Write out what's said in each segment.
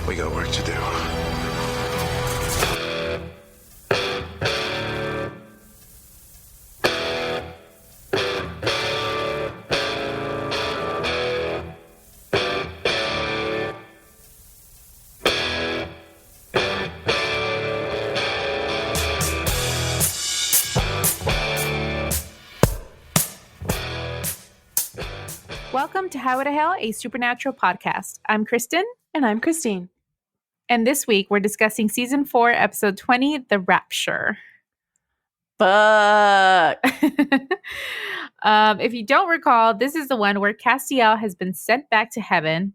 We got work to do. Welcome to Highway to Hell, a supernatural podcast. I'm Kristen. And I'm Christine. And this week we're discussing Season 4, Episode 20, The Rapture. Fuck. If you don't recall, this is the one where Castiel has been sent back to heaven.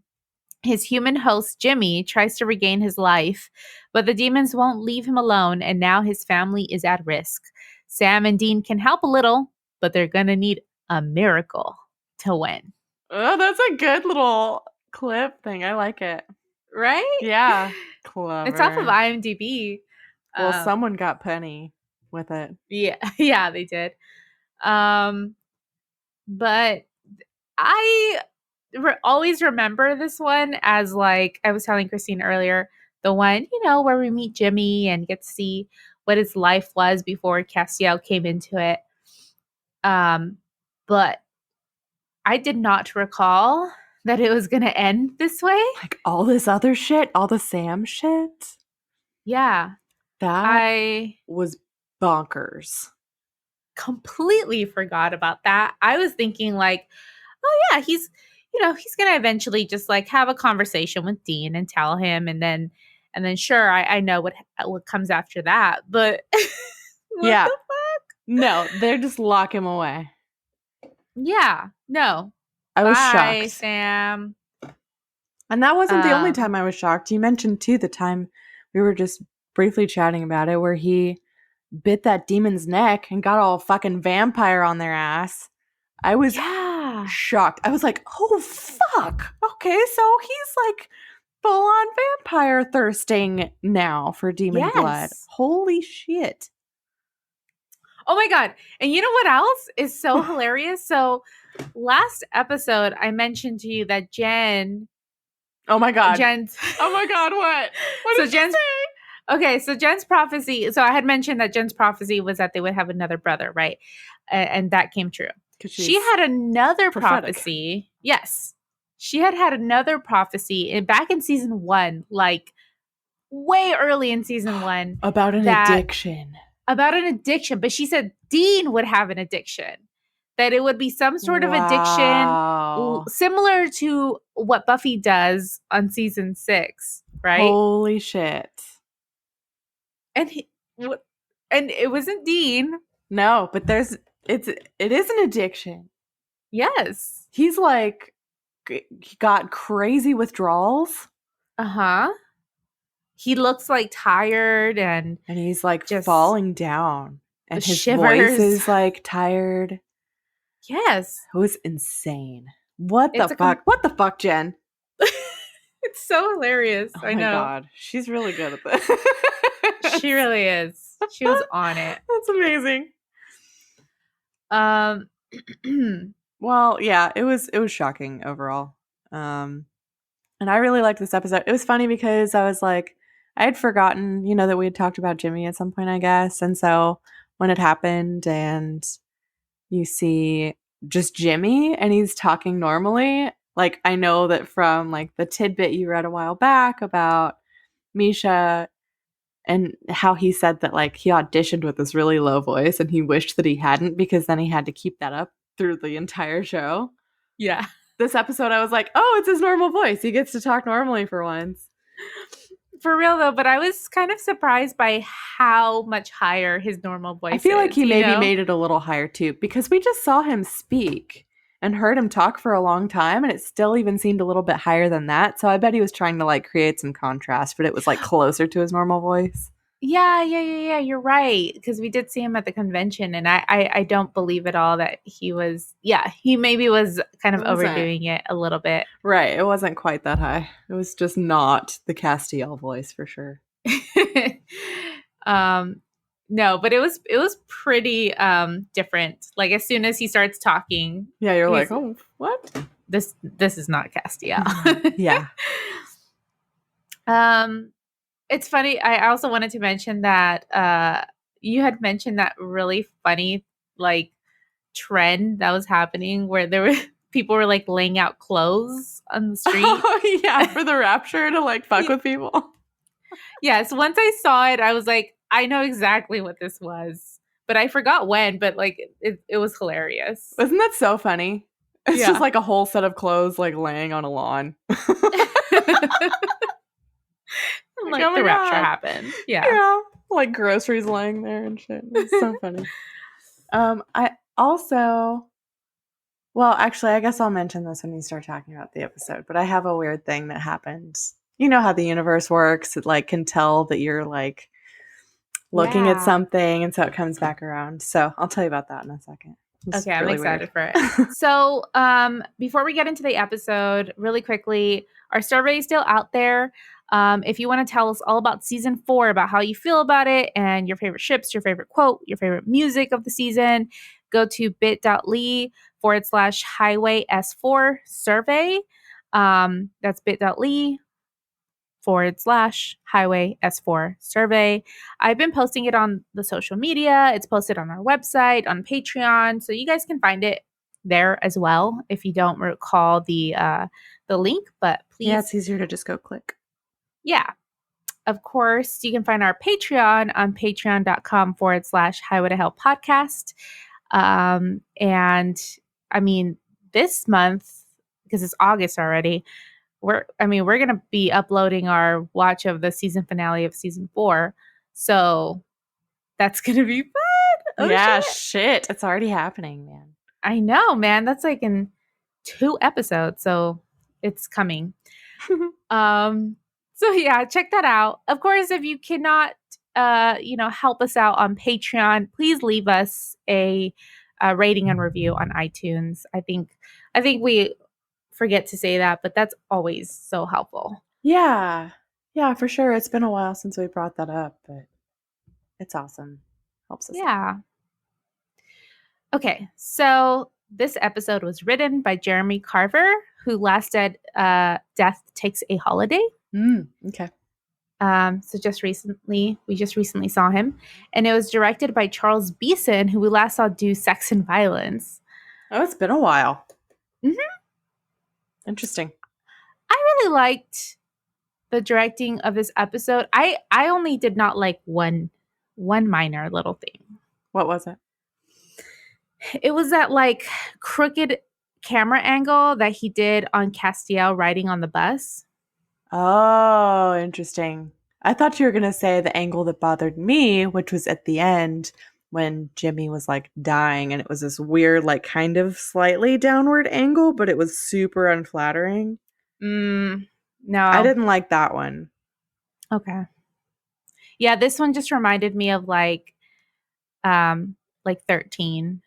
His human host, Jimmy, tries to regain his life, but the demons won't leave him alone, and now his family is at risk. Sam and Dean can help a little, but they're going to need a miracle to win. Oh, that's a good little clip thing. I like it. Right? Yeah. Clever. It's off of IMDb. Well, someone got Penny with it. Yeah, they did. But I always remember this one as, like, I was telling Christine earlier, the one, where we meet Jimmy and get to see what his life was before Castiel came into it. But I did not recall that it was going to end this way. Like all this other shit, all the Sam shit. Yeah. That was bonkers. Completely forgot about that. I was thinking like, oh yeah, he's going to eventually just like have a conversation with Dean and tell him. And then sure, I know what comes after that. But what the fuck? No, they're just lock him away. Yeah, no. I was Bye, shocked. Sam. And that wasn't the only time I was shocked. You mentioned, too, the time we were just briefly chatting about it where he bit that demon's neck and got all fucking vampire on their ass. I was shocked. I was like, oh, fuck. Okay, so he's like full-on vampire thirsting now for demon blood. Holy shit. Oh my God. And you know what else is so hilarious? So last episode, I mentioned to you that Jen. Oh my God. Oh my God, what? What did you say? Okay, so Jen's prophecy. So I had mentioned that Jen's prophecy was that they would have another brother, right? And that came true. She had another prophecy. Yes. She had another prophecy back in season 1, like way early in season 1. About an addiction. About an addiction. But she said Dean would have an addiction. That it would be some sort of addiction similar to what Buffy does on season 6, right? Holy shit. And it wasn't Dean. No, but it is an addiction. Yes. He's like he got crazy withdrawals. Uh-huh. He looks like tired and he's like just falling down and his shivers. Voice is like tired. Yes. It was insane. What the fuck? What the fuck, Jen? It's so hilarious. I know. Oh my God. She's really good at this. She really is. She was on it. That's amazing. Well, yeah, it was shocking overall. And I really liked this episode. It was funny because I was like, I had forgotten, that we had talked about Jimmy at some point, I guess. And so when it happened and you see just Jimmy and he's talking normally, like I know that from like the tidbit you read a while back about Misha and how he said that like he auditioned with this really low voice and he wished that he hadn't because then he had to keep that up through the entire show. Yeah. This episode, I was like, oh, it's his normal voice. He gets to talk normally for once. For real, though, but I was kind of surprised by how much higher his normal voice is. I feel like he maybe made it a little higher, too, because we just saw him speak and heard him talk for a long time, and it still even seemed a little bit higher than that. So I bet he was trying to, like, create some contrast, but it was, like, closer to his normal voice. Yeah, you're right. Because we did see him at the convention, and I don't believe at all that he was, he maybe was kind of overdoing it a little bit. Right, it wasn't quite that high. It was just not the Castiel voice for sure. No, but it was pretty different. Like as soon as he starts talking, you're like, oh, what? This is not Castiel. Yeah. It's funny. I also wanted to mention that you had mentioned that really funny like trend that was happening where there were people were like laying out clothes on the street. Oh, yeah, for the Rapture to like fuck with people. Yes, once I saw it, I was like, I know exactly what this was, but I forgot when. But like, it was hilarious. Isn't that so funny? It's just Yeah. like a whole set of clothes like laying on a lawn. Like oh the my rapture God. happened. Yeah. Yeah. Like groceries laying there and shit. It's so funny. I also, well, actually, I guess I'll mention this when you start talking about the episode, but I have a weird thing that happened. You know how the universe works. It like can tell that you're like looking at something, and so it comes back around. So I'll tell you about that in a second. Okay, I'm excited for it. So, before we get into the episode, really quickly, our survey is still out there. If you want to tell us all about season 4, about how you feel about it, and your favorite ships, your favorite quote, your favorite music of the season, go to bit.ly/highway S4 survey. That's bit.ly/highway S4 survey. I've been posting it on the social media. It's posted on our website, on Patreon, so you guys can find it there as well if you don't recall the link. But please, yeah, it's easier to just go click. Yeah, of course, you can find our Patreon on patreon.com/highway to hell podcast. And I mean, this month, because it's August already, we're gonna be uploading our watch of the season finale of season 4, so that's gonna be fun. Shit, it's already happening, man. I know, man. That's like in 2 episodes, so it's coming. So yeah, check that out. Of course, if you cannot help us out on Patreon, please leave us a rating and review on iTunes. I think we forget to say that, but that's always so helpful. Yeah, for sure. It's been a while since we brought that up, but it's awesome. Helps us out. Okay, so this episode was written by Jeremy Carver, who last did Death Takes a Holiday. Okay. So we just recently saw him, and it was directed by Charles Beeson, who we last saw do Sex and Violence. Oh, it's been a while. Mm-hmm. Interesting. I really liked the directing of this episode. I only did not like one minor little thing. What was it? It was that like crooked camera angle that he did on Castiel riding on the bus. Oh, interesting. I thought you were going to say the angle that bothered me, which was at the end when Jimmy was like dying, and it was this weird, like kind of slightly downward angle, but it was super unflattering. No. I didn't like that one. Okay. Yeah, this one just reminded me of like 13.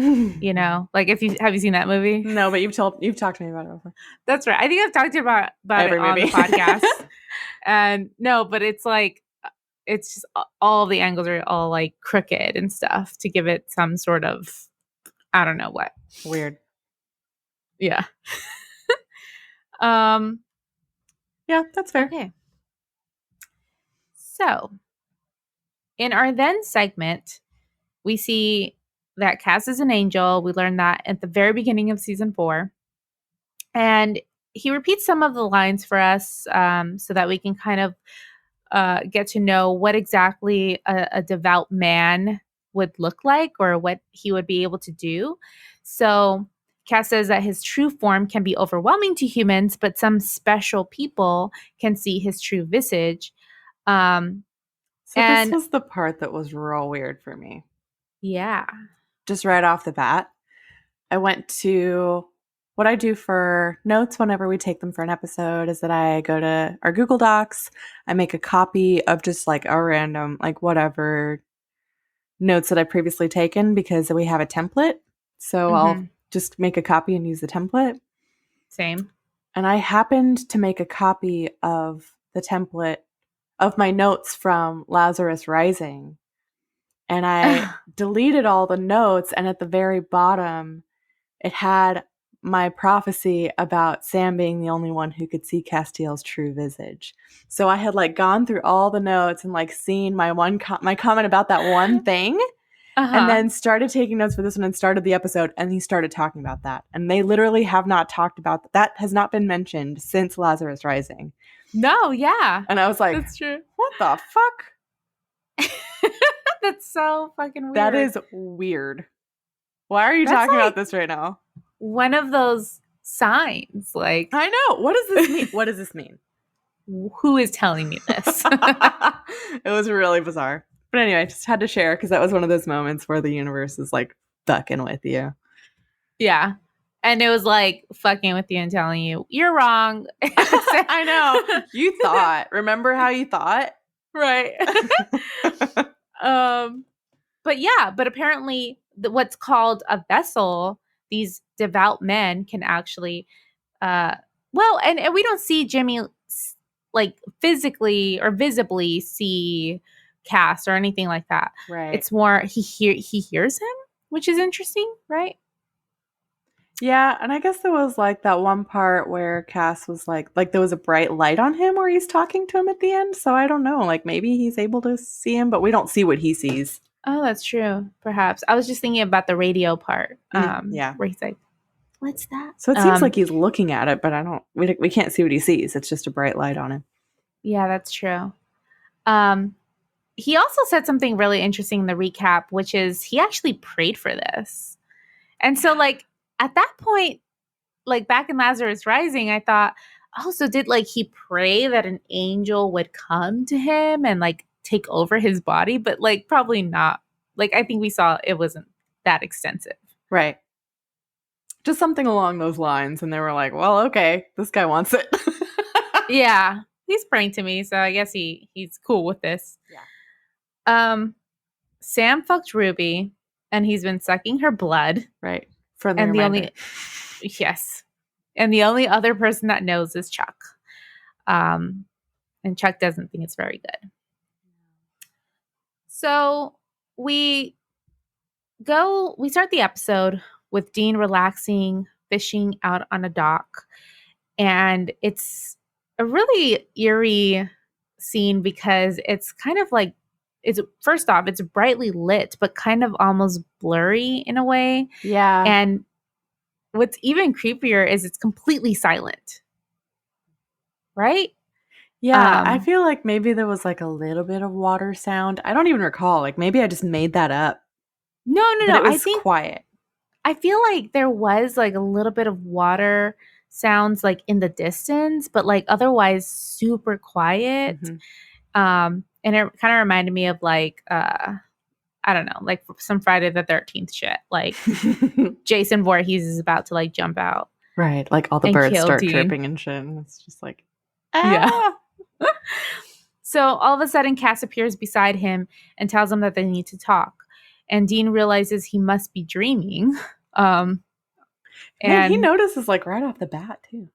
You know, like have you seen that movie? No, but you've talked to me about it before. That's right. I think I've talked about Every it on movie. the podcast. And no, but it's like it's just all the angles are all like crooked and stuff to give it some sort of I don't know what. Weird. Yeah. Yeah, that's fair. Okay. So, in our then segment, we see that Cas is an angel. We learned that at the very beginning of season 4. And he repeats some of the lines for us so that we can kind of get to know what exactly a devout man would look like or what he would be able to do. So Cas says that his true form can be overwhelming to humans, but some special people can see his true visage. This was the part that was real weird for me. Yeah. Just right off the bat, I went to what I do for notes whenever we take them for an episode is that I go to our Google Docs. I make a copy of just like a random, like whatever notes that I've previously taken because we have a template. So I'll just make a copy and use the template. Same. And I happened to make a copy of the template of my notes from Lazarus Rising. And I deleted all the notes, and at the very bottom, it had my prophecy about Sam being the only one who could see Castiel's true visage. So I had like gone through all the notes and like seen my my comment about that one thing, and then started taking notes for this one and started the episode, and he started talking about that. And they literally have not talked about that. That has not been mentioned since Lazarus Rising. No, yeah. And I was like, that's true. What the fuck? That's so fucking weird. That is weird. Why are you talking about this right now? One of those signs. Like, I know. What does this mean? What does this mean? Who is telling me this? It was really bizarre. But anyway, I just had to share because that was one of those moments where the universe is like fucking with you. Yeah. And it was like fucking with you and telling you, you're wrong. I know. You thought. Remember how you thought? Right. But apparently what's called a vessel, these devout men can actually, and we don't see Jimmy like physically or visibly see Cass or anything like that. Right. It's more he hears him, which is interesting, right? Yeah, and I guess there was like that one part where Cass was like there was a bright light on him where he's talking to him at the end. So I don't know, like maybe he's able to see him, but we don't see what he sees. Oh, that's true. Perhaps. I was just thinking about the radio part. Yeah. Where he's like, what's that? So it seems like he's looking at it, but we can't see what he sees. It's just a bright light on him. Yeah, that's true. He also said something really interesting in the recap, which is he actually prayed for this. And so like at that point, like back in Lazarus Rising, I thought, oh, so did like he pray that an angel would come to him and like take over his body? But like probably not. Like I think we saw it wasn't that extensive. Right. Just something along those lines. And they were like, well, okay, this guy wants it. Yeah. He's praying to me, so I guess he's cool with this. Yeah. Sam fucked Ruby, and he's been sucking her blood. Right. For the reminder. Yes. And the only other person that knows is Chuck. And Chuck doesn't think it's very good. So we start the episode with Dean relaxing, fishing out on a dock. And it's a really eerie scene because it's kind of like, first off, it's brightly lit, but kind of almost blurry in a way. Yeah. And what's even creepier is it's completely silent. Right? Yeah, I feel like maybe there was like a little bit of water sound. I don't even recall. Like maybe I just made that up. No. It was quiet. I feel like there was like a little bit of water sounds like in the distance, but like otherwise super quiet. Mm-hmm. And it kind of reminded me of like I don't know, like some Friday the 13th shit. Like Jason Voorhees is about to like jump out. Right. Like all the birds start chirping and shit. And it's just like, yeah. So all of a sudden Cass appears beside him and tells him that they need to talk. And Dean realizes he must be dreaming. And he notices like right off the bat too.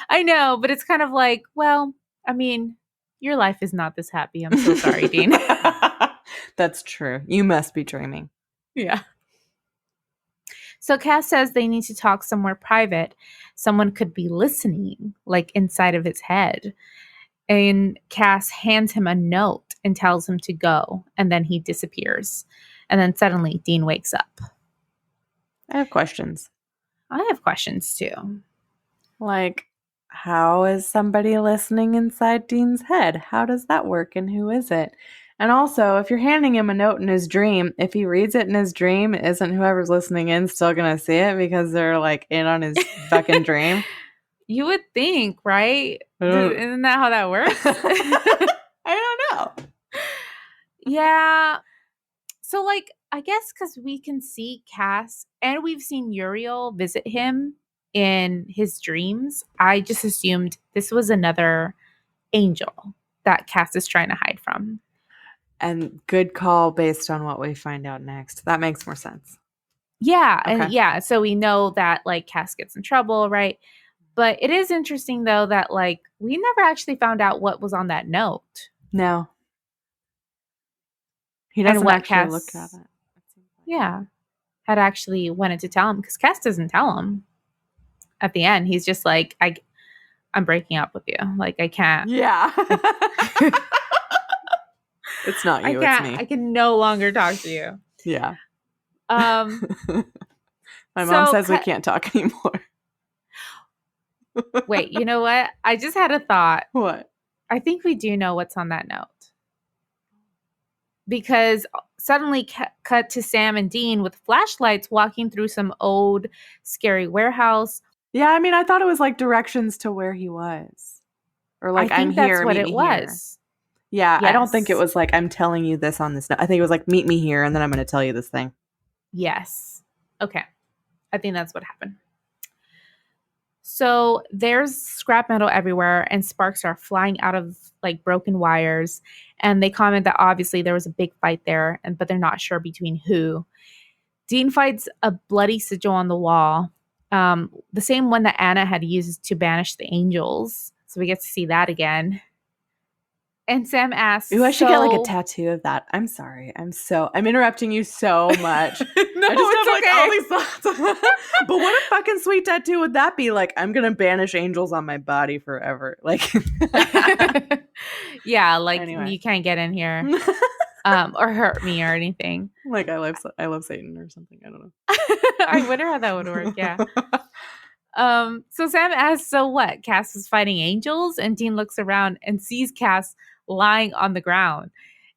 I know, but it's kind of like, well, I mean, your life is not this happy. I'm so sorry, Dean. That's true. You must be dreaming. Yeah. So Cass says they need to talk somewhere private. Someone could be listening, like inside of his head. And Cass hands him a note and tells him to go. And then he disappears. And then suddenly Dean wakes up. I have questions. I have questions too. Like, how is somebody listening inside Dean's head? How does that work and who is it? And also, if you're handing him a note in his dream, if he reads it in his dream, isn't whoever's listening in still going to see it because they're like in on his fucking dream? You would think, right? Isn't that how that works? I don't know. Yeah. So, like, I guess because we can see Cass and we've seen Uriel visit him in his dreams, I just assumed this was another angel that Cass is trying to hide from. And good call based on what we find out next. That makes more sense. Yeah. Okay. And yeah, so we know that, like, Cass gets in trouble, right? But it is interesting, though, that, like, we never actually found out what was on that note. No. He doesn't actually look at it. Yeah. Had actually wanted to tell him because Cass doesn't tell him. at the end. He's just like, I'm breaking up with you. Like, I can't. Yeah. It's not you, it's me. I can no longer talk to you. Yeah. My mom says we can't talk anymore. Wait, you know what? I just had a thought. What? I think we do know what's on that note. Because suddenly cut to Sam and Dean with flashlights walking through some old, scary warehouse. Yeah, I mean, I thought it was like directions to where he was. Or like, I'm here, that's what meet it me was. Here. Yeah, yes. I don't think it was like, I'm telling you this on this note. I think it was like, meet me here, and then I'm going to tell you this thing. Yes. Okay. I think that's what happened. So there's scrap metal everywhere and sparks are flying out of like broken wires. And they comment that obviously there was a big fight there, but they're not sure between who. Dean finds a bloody sigil on the wall, the same one that Anna had used to banish the angels. So we get to see that again. And Sam asks, "Ooh, I should get like a tattoo of that." I'm sorry. I'm interrupting you so much. No, I just have like all these thoughts. But what a fucking sweet tattoo would that be? Like, I'm gonna banish angels on my body forever. Like, yeah, like anyway. You can't get in here or hurt me or anything. Like I love Satan or something. I don't know. I wonder how that would work. Yeah. So Sam asks, "So what? Cas is fighting angels?" And Dean looks around and sees Cas lying on the ground,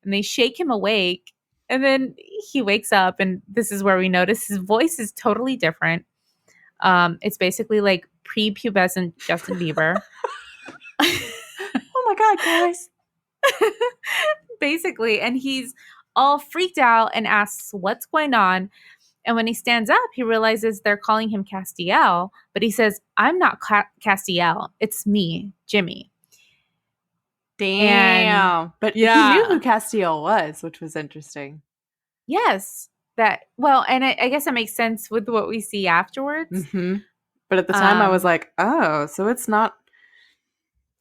and they shake him awake. And then he wakes up, and this is where we notice his voice is totally different. It's basically like prepubescent Justin Bieber. Oh my God, guys. Basically, and he's all freaked out and asks what's going on. And when he stands up, he realizes they're calling him Castiel, but he says, "I'm not Castiel. It's me, Jimmy." Damn. But yeah. He knew who Castiel was, which was interesting. Yes. And I guess that makes sense with what we see afterwards. Mm-hmm. But at the time I was like, oh, so it's not,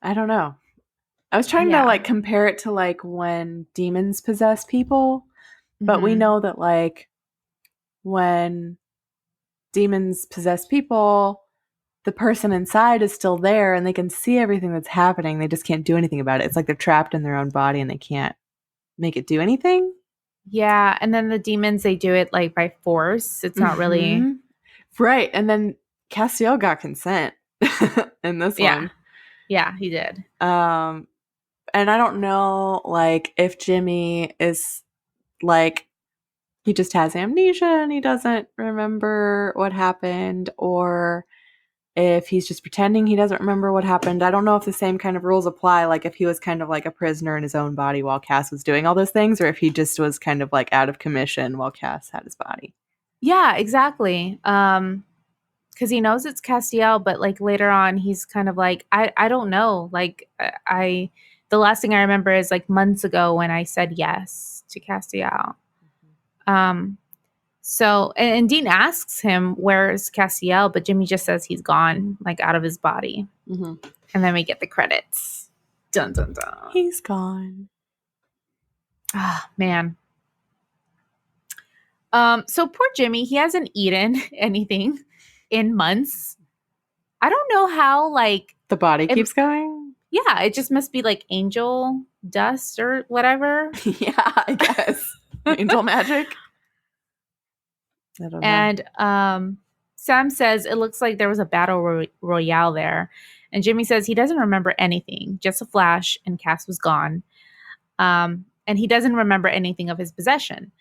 I don't know. I was trying to like compare it to like when demons possess people, but we know that like when demons possess people, the person inside is still there and they can see everything that's happening. They just can't do anything about it. It's like they're trapped in their own body and they can't make it do anything. Yeah. And then the demons, they do it like by force. It's not really. Right. And then Castiel got consent in this one. Yeah, he did. And I don't know like if Jimmy is like, he just has amnesia and he doesn't remember what happened, or if he's just pretending he doesn't remember what happened. I don't know if the same kind of rules apply, like if he was kind of like a prisoner in his own body while Cas was doing all those things, or if he just was kind of like out of commission while Cas had his body. Yeah, exactly. Because he knows it's Castiel, but like later on, he's kind of like, I don't know. Like the last thing I remember is like months ago when I said yes to Castiel. So, and Dean asks him, "Where's Castiel?" But Jimmy just says he's gone, like out of his body. And then we get the credits. Dun, dun, dun. He's gone. Ah, man. So poor Jimmy, he hasn't eaten anything in months. I don't know how, like... The body keeps going? Yeah, it just must be like angel dust or whatever. Yeah, I guess. Angel magic. I don't know. And Sam says it looks like there was a battle royale there. And Jimmy says he doesn't remember anything, just a flash, and Cas was gone. And he doesn't remember anything of his possession.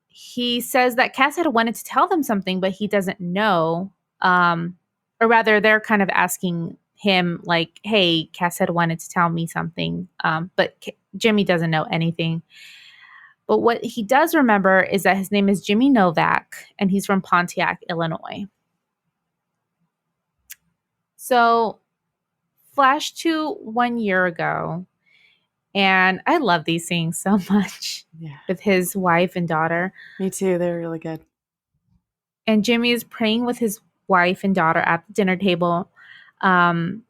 He says that Cas had wanted to tell them something, but he doesn't know. Or rather, they're kind of asking him, like, "Hey, Cas had wanted to tell me something." But Jimmy doesn't know anything. But what he does remember is that his name is Jimmy Novak, and he's from Pontiac, Illinois. So, flash to 1 year ago, and I love these scenes so much. Yeah. With his wife and daughter. Me too. They're really good. And Jimmy is praying with his wife and daughter at the dinner table.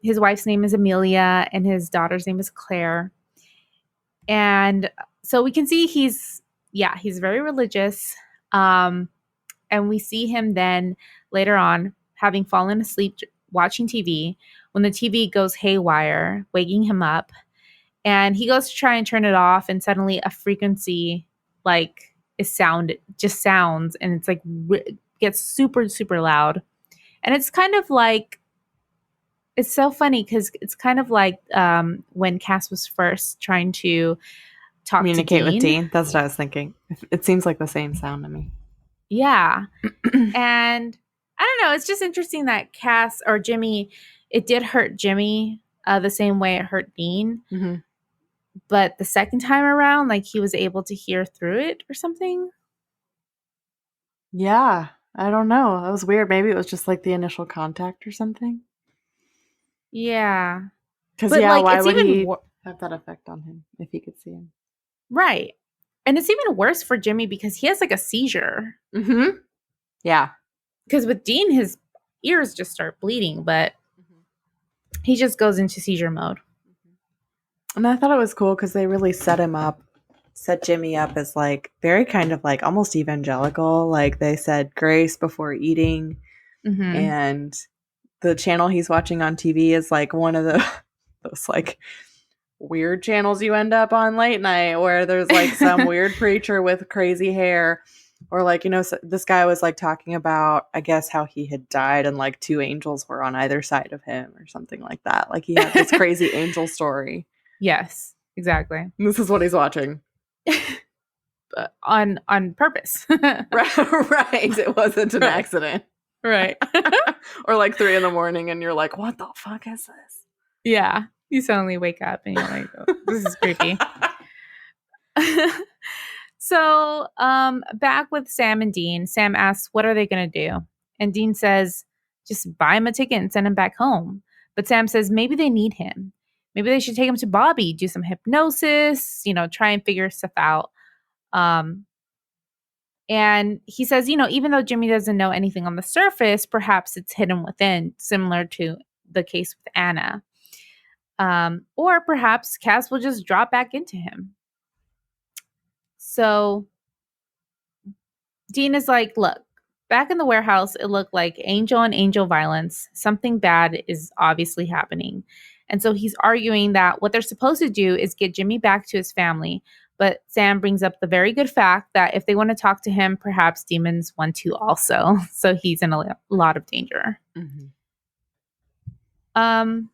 His wife's name is Amelia, and his daughter's name is Claire. And so we can see he's very religious. And we see him then later on having fallen asleep watching TV when the TV goes haywire, waking him up. And he goes to try and turn it off, and suddenly a frequency sounds, and it's like gets super, super loud. And it's kind of like, it's so funny because it's kind of like when Cass was first trying to communicate with Dean. That's what I was thinking. It seems like the same sound to me. Yeah. And I don't know. It's just interesting that Cass or Jimmy, it did hurt Jimmy the same way it hurt Dean. Mm-hmm. But the second time around, like he was able to hear through it or something. Yeah. I don't know. That was weird. Maybe it was just like the initial contact or something. Yeah. Because, why would he have that effect on him if he could see him? Right. And it's even worse for Jimmy because he has like a seizure. Mm-hmm. Yeah. Because with Dean, his ears just start bleeding, but he just goes into seizure mode. And I thought it was cool because they really set Jimmy up as like very kind of like almost evangelical. Like they said grace before eating. Mm-hmm. And the channel he's watching on TV is like one of those like weird channels you end up on late night where there's like some weird preacher with crazy hair. Or like, this guy was like talking about, I guess, how he had died and like two angels were on either side of him or something like that. Like he had this crazy angel story. Yes, exactly. And this is what he's watching. But on purpose. Right. It wasn't an accident. Right. Or like 3 a.m. and you're like, what the fuck is this? Yeah. You suddenly wake up and you're like, oh, this is creepy. So back with Sam and Dean, Sam asks, what are they going to do? And Dean says, just buy him a ticket and send him back home. But Sam says, maybe they need him. Maybe they should take him to Bobby, do some hypnosis, try and figure stuff out. And he says, even though Jimmy doesn't know anything on the surface, perhaps it's hidden within, similar to the case with Anna. Or perhaps Cass will just drop back into him. So Dean is like, look, back in the warehouse, it looked like angel on angel violence. Something bad is obviously happening. And so he's arguing that what they're supposed to do is get Jimmy back to his family. But Sam brings up the very good fact that if they want to talk to him, perhaps demons want to also. So he's in a lot of danger. Mm-hmm.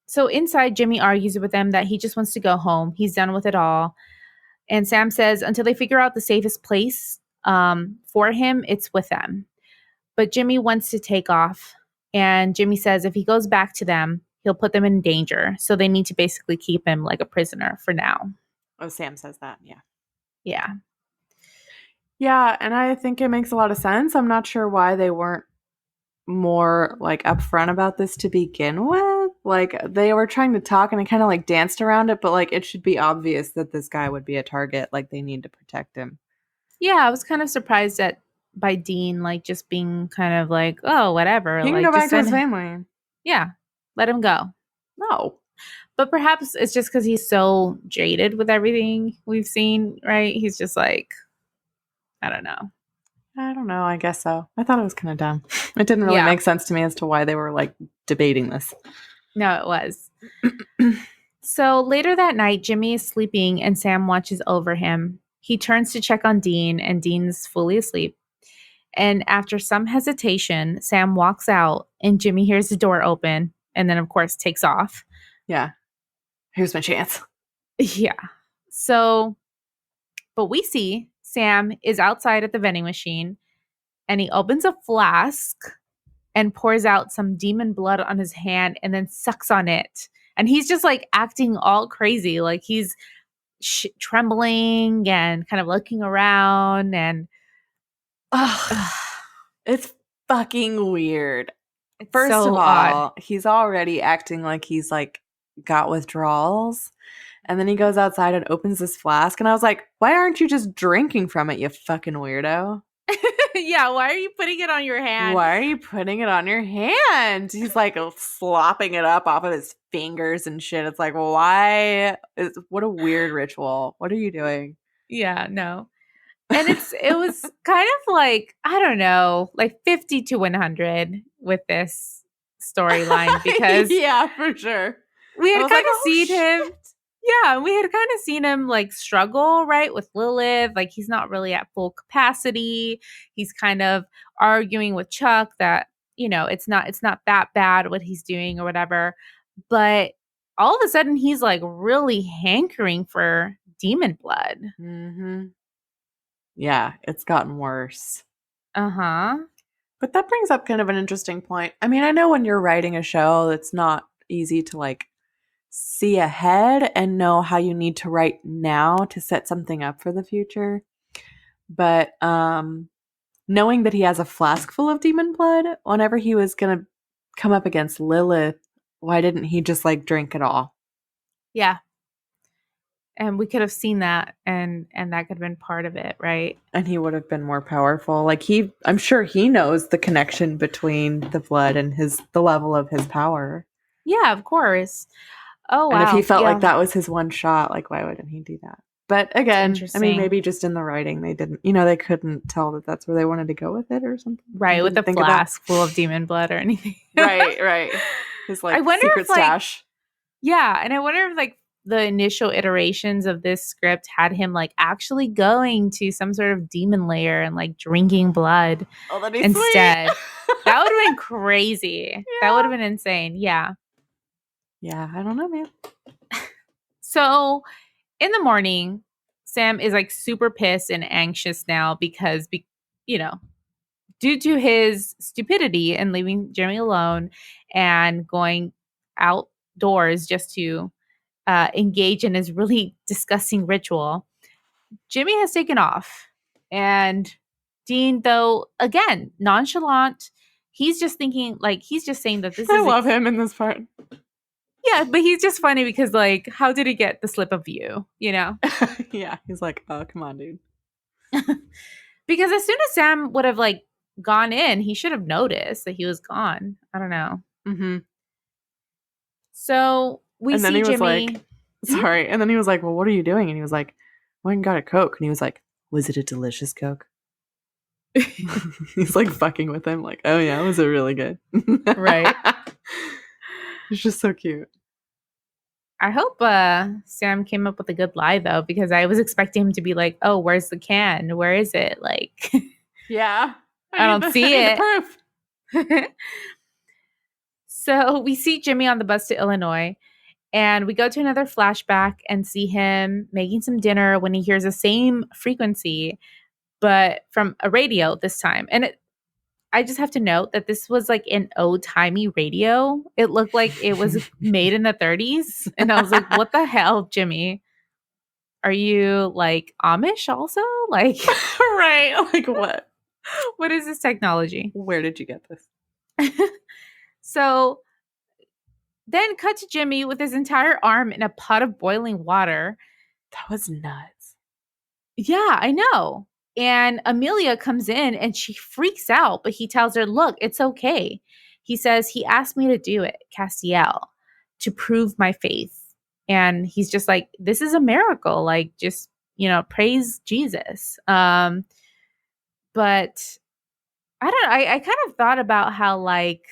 So inside, Jimmy argues with them that he just wants to go home. He's done with it all. And Sam says until they figure out the safest place for him, it's with them. But Jimmy wants to take off. And Jimmy says if he goes back to them, he'll put them in danger. So they need to basically keep him like a prisoner for now. Oh, Sam says that. Yeah. Yeah. Yeah. And I think it makes a lot of sense. I'm not sure why they weren't more like upfront about this to begin with. Like they were trying to talk and I kind of like danced around it, but like it should be obvious that this guy would be a target. Like they need to protect him. Yeah, I was kind of surprised by Dean like just being kind of like, oh, whatever. He can go back to his family. Yeah, let him go. No. But perhaps it's just because he's so jaded with everything we've seen, right? He's just like, I don't know. I guess so. I thought it was kind of dumb. It didn't really make sense to me as to why they were like debating this. No, it was. So later that night, Jimmy is sleeping and Sam watches over him. He turns to check on Dean and Dean's fully asleep. And after some hesitation, Sam walks out and Jimmy hears the door open and then, of course, takes off. Yeah. Here's my chance. Yeah. So, but we see Sam is outside at the vending machine and he opens a flask and pours out some demon blood on his hand and then sucks on it. And he's just like acting all crazy. Like he's trembling and kind of looking around and it's fucking weird. It's First so of all, odd. He's already acting like he's like got withdrawals. And then he goes outside and opens this flask. And I was like, why aren't you just drinking from it, you fucking weirdo? Yeah, why are you putting it on your hand? Why are you putting it on your hand? He's like slopping it up off of his fingers and shit. It's like, why? What a weird ritual. What are you doing? Yeah, no. And it was kind of like, I don't know, like 50 to 100 with this storyline because yeah, for sure. We had kind of seen him. Yeah, we had kind of seen him like struggle, right, with Lilith. Like he's not really at full capacity. He's kind of arguing with Chuck that, it's not that bad what he's doing or whatever. But all of a sudden he's like really hankering for demon blood. Mm-hmm. Yeah, it's gotten worse. Uh-huh. But that brings up kind of an interesting point. I mean, I know when you're writing a show, it's not easy to like see ahead and know how you need to write now to set something up for the future. But knowing that he has a flask full of demon blood, whenever he was going to come up against Lilith, why didn't he just like drink it all? Yeah. And we could have seen that and that could have been part of it, right? And he would have been more powerful. Like I'm sure he knows the connection between the blood and the level of his power. Yeah, of course. Oh, wow. And if he felt like that was his one shot, like why wouldn't he do that? But again, I mean, maybe just in the writing, they didn't, they couldn't tell that that's where they wanted to go with it or something. Right, with a flask full of demon blood or anything. Right. His like secret stash. Yeah, and I wonder if like the initial iterations of this script had him like actually going to some sort of demon lair and like drinking blood instead. That would have been crazy. Yeah. That would have been insane. Yeah. Yeah, I don't know, man. So in the morning, Sam is like super pissed and anxious now because, due to his stupidity and leaving Jimmy alone and going outdoors just to engage in his really disgusting ritual, Jimmy has taken off. And Dean, though, again, nonchalant, he's just thinking, like, he's just saying that this is... I love him in this part. Yeah, but he's just funny because, like, how did he get the slip of view, Yeah, he's like, oh, come on, dude. Because as soon as Sam would have, like, gone in, he should have noticed that he was gone. I don't know. Mm-hmm. So we see Jimmy... Like, sorry. And then he was like, well, what are you doing? And he was like, I went and got a Coke. And he was like, was it a delicious Coke? He's like fucking with him. Like, oh yeah, was it really good? Right. It's just so cute. I hope Sam came up with a good lie, though, because I was expecting him to be like, oh, where's the can? Where is it? Like, yeah. I don't see it. Proof. So we see Jimmy on the bus to Illinois, and we go to another flashback and see him making some dinner when he hears the same frequency, but from a radio this time. And I just have to note that this was like an old-timey radio. It looked like it was made in the 30s. And I was like, what the hell, Jimmy? Are you like Amish also? Like, right. Like what? What is this technology? Where did you get this? So then cut to Jimmy with his entire arm in a pot of boiling water. That was nuts. Yeah, I know. And Amelia comes in and she freaks out, but he tells her, look, it's okay. He says, he asked me to do it, Castiel, to prove my faith. And he's just like, this is a miracle. Like, just, praise Jesus. But I don't know. I kind of thought about how, like,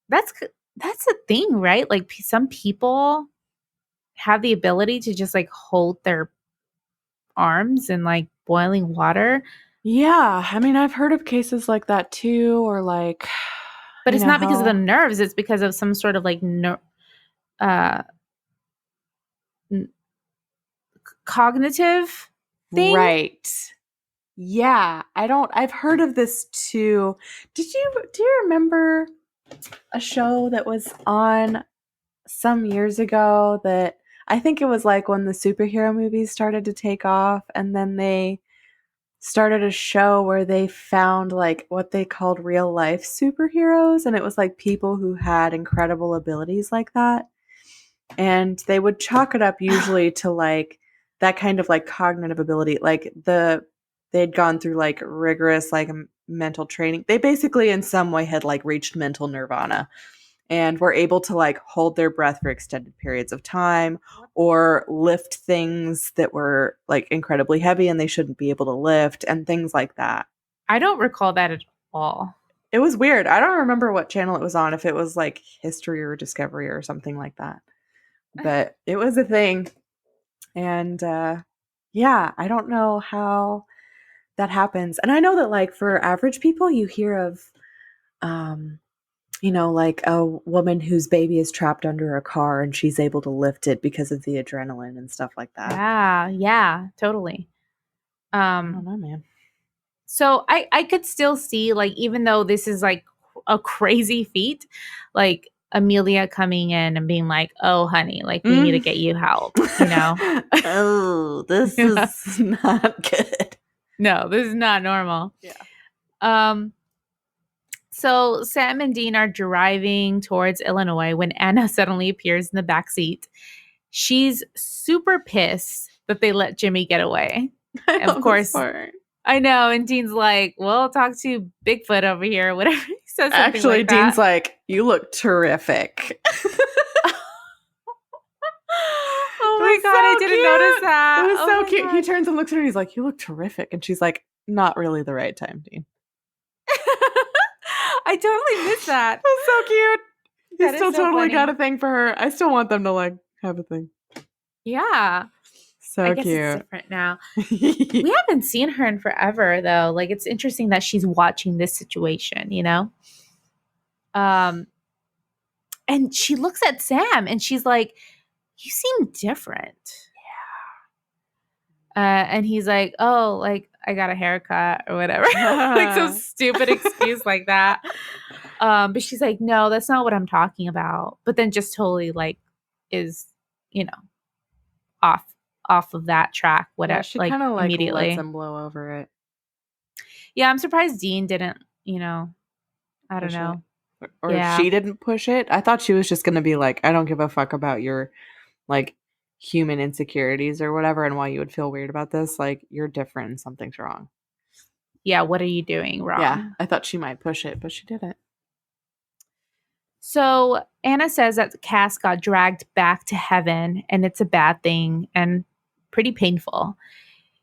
that's a thing, right? Like, some people have the ability to just, like, hold their arms in, like, boiling water. Yeah. I mean, I've heard of cases like that, too, or, like... But it's not because of the nerves. It's because of some sort of, like, cognitive thing. Right. Yeah. I've heard of this too. Do you remember a show that was on some years ago that I think it was like when the superhero movies started to take off, and then they started a show where they found like what they called real life superheroes, and it was like people who had incredible abilities like that. And they would chalk it up usually to like that kind of like cognitive ability. Like they'd gone through like rigorous like mental training. They basically in some way had like reached mental nirvana and were able to like hold their breath for extended periods of time or lift things that were like incredibly heavy and they shouldn't be able to lift and things like that. I don't recall that at all. It was weird. I don't remember what channel it was on, if it was like History or Discovery or something like that. But it was a thing. And yeah, I don't know how that happens. And I know that like for average people, you hear of like a woman whose baby is trapped under a car and she's able to lift it because of the adrenaline and stuff like that. Yeah, totally. I don't know, man. So I could still see, like, even though this is like a crazy feat, like Amelia coming in and being like, "Oh, honey, like we need to get you help," Oh, this is not good. No, this is not normal. Yeah. So Sam and Dean are driving towards Illinois when Anna suddenly appears in the back seat. She's super pissed that they let Jimmy get away. And of course, I know. And Dean's like, "Well, talk to Bigfoot over here," or whatever. He says something Actually, like Dean's that. like, "You look terrific." Oh my God, I didn't notice that. It was so cute. God. He turns and looks at her. He's like, "You look terrific," and she's like, "Not really the right time, Dean." I totally missed that. It was so cute. He still so totally funny. got a thing for her. I still want them to like have a thing. Yeah. So I guess cute. it's different now. We haven't seen her in forever, though. Like, it's interesting that she's watching this situation, and she looks at Sam and she's like, "You seem different." Yeah. And he's like, "Oh, like I got a haircut or whatever." Like some stupid excuse like that. But she's like, "No, that's not what I'm talking about." But then just totally like is, off of that track, whatever. Yeah, she kind of like immediately lets him blow over it. Yeah, I'm surprised Dean didn't, I don't know. Or she didn't push it. I thought she was just going to be like, "I don't give a fuck about your like human insecurities or whatever, and why you would feel weird about this. Like, you're different and something's wrong." Yeah, what are you doing wrong? Yeah, I thought she might push it, but she didn't. So Anna says that Cas got dragged back to heaven, and it's a bad thing and pretty painful.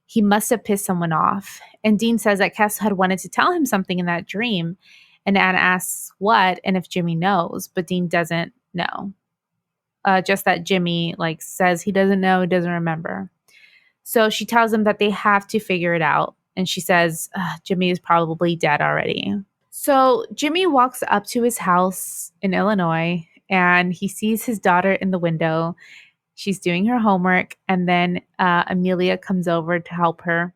He must have pissed someone off. And Dean says that Cas had wanted to tell him something in that dream. And Anna asks what and if Jimmy knows, but Dean doesn't know. Just that Jimmy says he doesn't know, doesn't remember. So she tells him that they have to figure it out. And she says, Jimmy is probably dead already. So Jimmy walks up to his house in Illinois and he sees his daughter in the window. She's doing her homework, and then Amelia comes over to help her.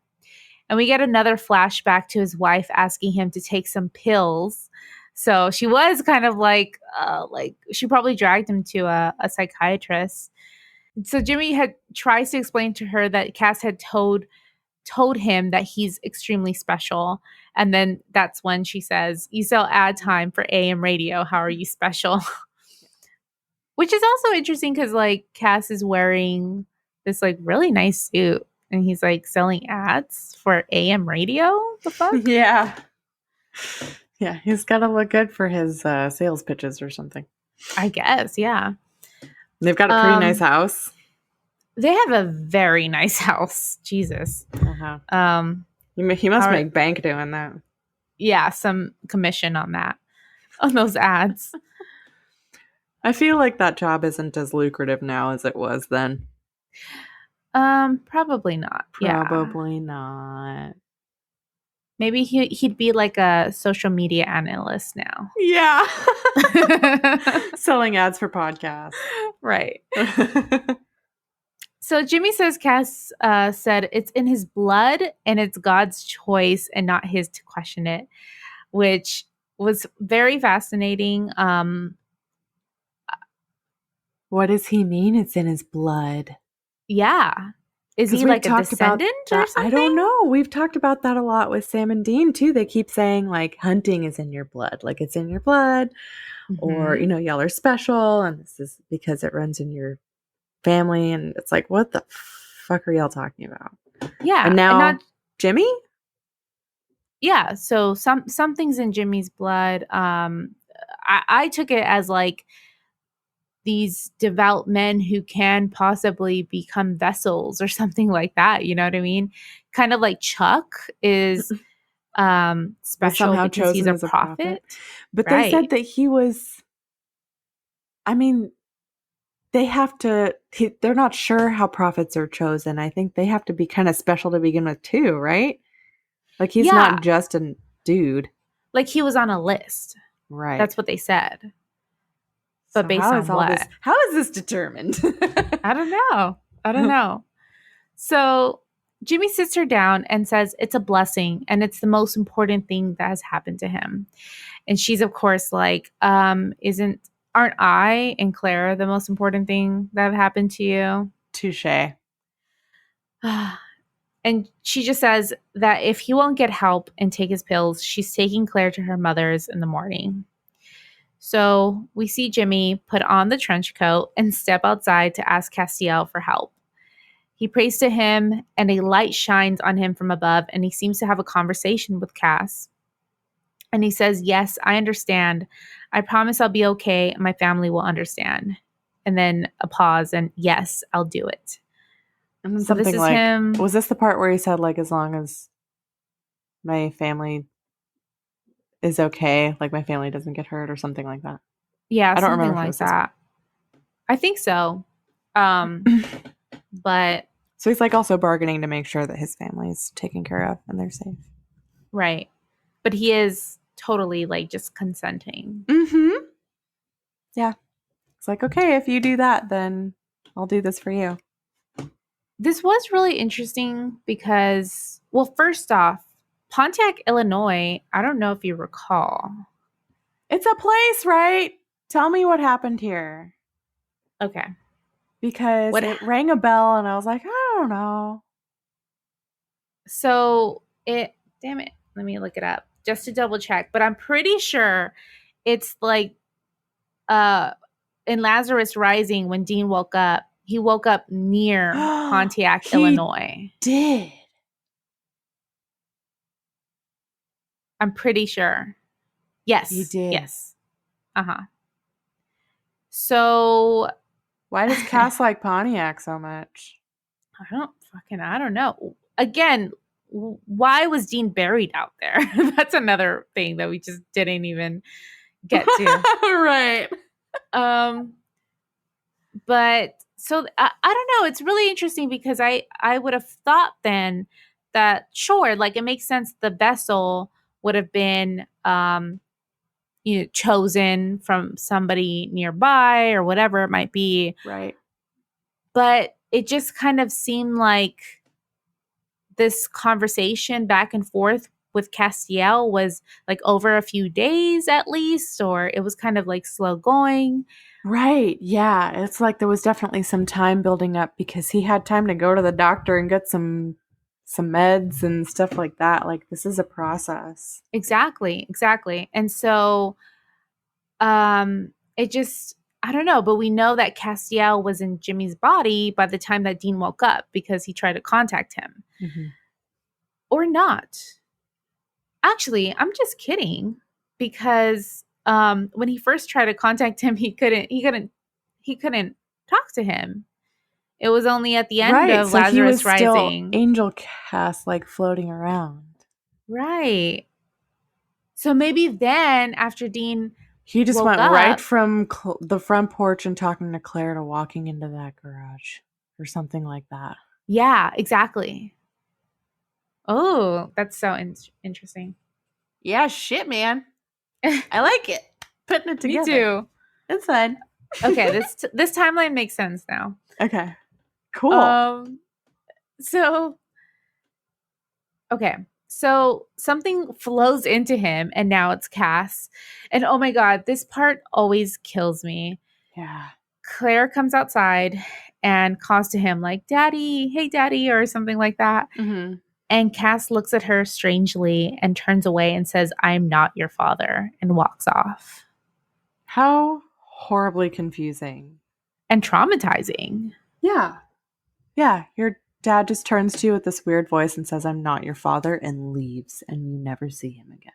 And we get another flashback to his wife asking him to take some pills. So she was kind of like she probably dragged him to a psychiatrist. So Jimmy tries to explain to her that Cas had told him that he's extremely special. And then that's when she says, "You sell ad time for AM radio. How are you special?" Which is also interesting because Cas is wearing this really nice suit and he's selling ads for AM radio. The fuck? Yeah. Yeah, he's got to look good for his sales pitches or something. I guess, yeah. They've got a pretty nice house. They have a very nice house. Jesus. Uh-huh. He must make bank doing that. Yeah, some commission on that, on those ads. I feel like that job isn't as lucrative now as it was then. Probably not. Probably not. Maybe he'd be like a social media analyst now. Yeah. Selling ads for podcasts. Right. So Jimmy says Cas said it's in his blood and it's God's choice and not his to question it, which was very fascinating. What does he mean it's in his blood? Yeah. Is he like a descendant or something? I don't know. We've talked about that a lot with Sam and Dean too. They keep saying hunting is in your blood, it's in your blood, or y'all are special, and this is because it runs in your family. And it's like, what the fuck are y'all talking about? Yeah. And now Jimmy? Yeah. So something's in Jimmy's blood. I took it as these devout men who can possibly become vessels or something like that. You know what I mean? Kind of like Chuck is special somehow because he's chosen a as a prophet. But they said Right. that he was, I mean, they have to, they're not sure how prophets are chosen. I think they have to be kind of special to begin with too, right? Like he's Yeah. not just a dude. Like he was on a list. Right. That's what they said. But So based how on is all what? this? How is this determined? I don't know. So Jimmy sits her down and says it's a blessing and it's the most important thing that has happened to him. And she's of course like, aren't I and Clara the most important thing that have happened to you? Touche. And she just says that if he won't get help and take his pills, she's taking Claire to her mother's in the morning. So we see Jimmy put on the trench coat and step outside to ask Castiel for help. He prays to him and a light shines on him from above and he seems to have a conversation with Cass. And he says, yes, I understand. I promise I'll be okay. My family will understand. And then a pause and yes, I'll do it. And then So something this is like, him. was this the part where he said like, as long as my family is okay, like my family doesn't get hurt or something like that? Yeah, I don't something remember if it like was this that. I think so. But So he's like also bargaining to make sure that his family's taken care of and they're safe. right. But he is totally like just consenting. Mm-hmm. Yeah. It's like, okay, if you do that, then I'll do this for you. This was really interesting because, well, first off, Pontiac, Illinois, I don't know if you recall. It's a place, right? Tell me what happened here. Okay. Because it rang a bell and I was like, I don't know. So damn it, let me look it up just to double check. But I'm pretty sure it's like in Lazarus Rising when Dean woke up, he woke up near Pontiac, Illinois. Did. I'm pretty sure. Yes. He did. Yes. Uh-huh. So why does Cass like Pontiac so much? I don't know. Again, why was Dean buried out there? That's another thing that we just didn't even get to. Right. But so I don't know. It's really interesting because I would have thought then that sure, like it makes sense the vessel would have been chosen from somebody nearby or whatever it might be. Right. But it just kind of seemed like this conversation back and forth with Castiel was like over a few days at least, or it was kind of like slow going. Right. Yeah. It's like there was definitely some time building up because he had time to go to the doctor and get some meds and stuff like that. Like this is a process. Exactly. And so it just I don't know, but we know that Castiel was in Jimmy's body by the time that Dean woke up because he tried to contact him. Mm-hmm. Or not. Actually, I'm just kidding because when he first tried to contact him, he couldn't talk to him. It was only at the end of so Lazarus he was Rising. Still Angel Cass like floating around. Right. So maybe then after Dean he just went up, right from the front porch and talking to Claire to walking into that garage or something like that. Yeah, exactly. Oh, that's so interesting. Yeah, shit, man. I like it. Putting it together. Me too. It's fun. Okay, this timeline makes sense now. Okay. Cool. So something flows into him and now it's Cass. And oh my God, this part always kills me. Yeah. Claire comes outside and calls to him like, Daddy, hey Daddy, or something like that. Mm-hmm. And Cass looks at her strangely and turns away and says, I'm not your father, and walks off. How horribly confusing. And traumatizing. Yeah. Yeah, your dad just turns to you with this weird voice and says, I'm not your father, and leaves, and you never see him again.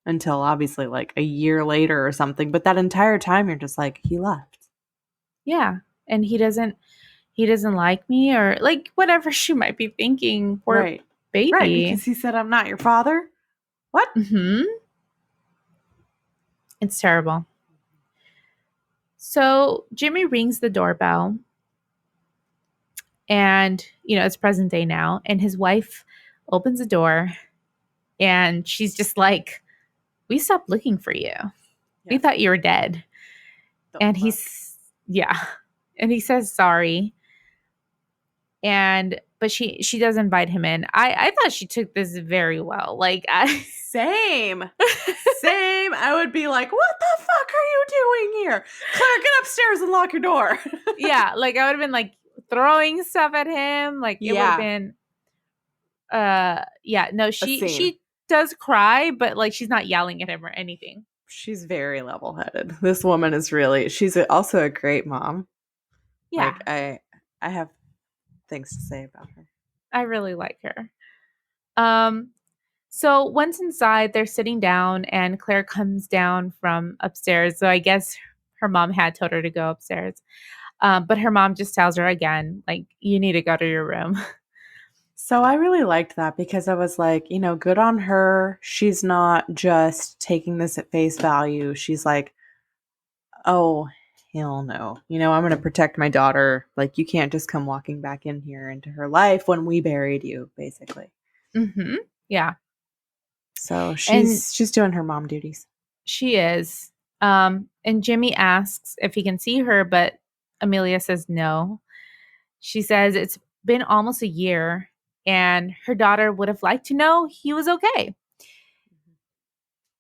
Until obviously like a year later or something. But that entire time you're just like, he left. Yeah. And he doesn't like me or like whatever she might be thinking. Right. baby. Right, because he said, I'm not your father. What? Mm-hmm. It's terrible. So Jimmy rings the doorbell. And, it's present day now. And his wife opens the door and she's just like, we stopped looking for you. Yeah. We thought you were dead. And and he says sorry. But she does invite him in. I thought she took this very well. Like, Same. I would be like, what the fuck are you doing here? Claire, get upstairs and lock your door. Yeah, like I would have been like throwing stuff at him. Like it would have been no, she does cry, but like she's not yelling at him or anything. She's very level-headed. This woman is she's also a great mom. Yeah. Like I have things to say about her. I really like her. So once inside, they're sitting down and Claire comes down from upstairs. So I guess her mom had told her to go upstairs. But her mom just tells her again, like, you need to go to your room. So I really liked that because I was like, good on her. She's not just taking this at face value. She's like, oh, hell no. I'm going to protect my daughter. Like, you can't just come walking back in here into her life when we buried you, basically. Mm-hmm. Yeah. So she's doing her mom duties. She is. And Jimmy asks if he can see her, but Amelia says no. She says it's been almost a year and her daughter would have liked to know he was okay.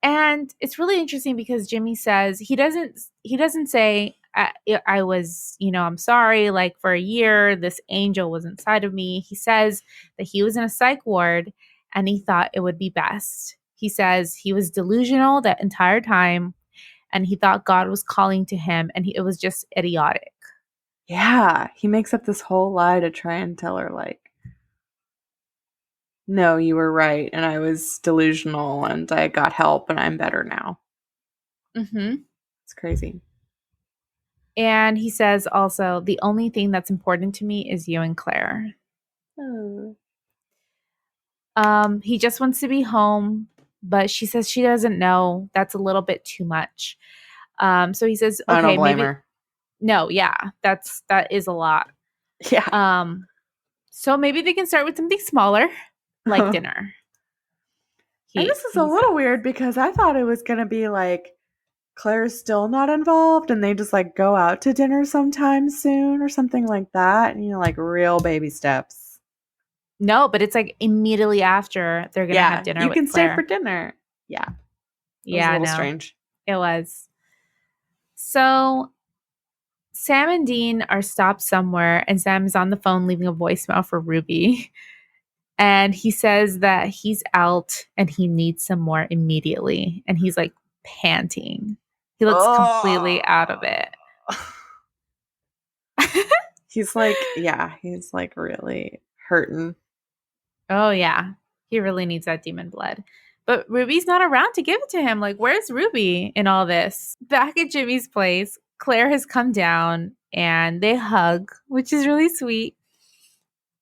And it's really interesting because Jimmy says he doesn't say I was, I'm sorry, like for a year this angel was inside of me. He says that he was in a psych ward and he thought it would be best. He says he was delusional that entire time and he thought God was calling to him and it was just idiotic. Yeah, he makes up this whole lie to try and tell her like, no, you were right, and I was delusional, and I got help, and I'm better now. Mm-hmm. It's crazy. And he says also, the only thing that's important to me is you and Claire. Oh. He just wants to be home, but she says she doesn't know. That's a little bit too much. So he says, okay, I don't blame her. No, yeah, that is a lot. Yeah. So maybe they can start with something smaller, like dinner. And this is a little weird because I thought it was going to be like Claire's still not involved and they just like go out to dinner sometime soon or something like that. And like real baby steps. No, but it's like immediately after they're going to have dinner with Claire. You can stay for dinner. Yeah. It was a little strange. It was. So Sam and Dean are stopped somewhere and Sam is on the phone leaving a voicemail for Ruby. And he says that he's out and he needs some more immediately. And he's like panting. He looks completely out of it. He's like really hurting. Oh, yeah. He really needs that demon blood. But Ruby's not around to give it to him. Like, where's Ruby in all this? Back at Jimmy's place, Claire has come down and they hug, which is really sweet.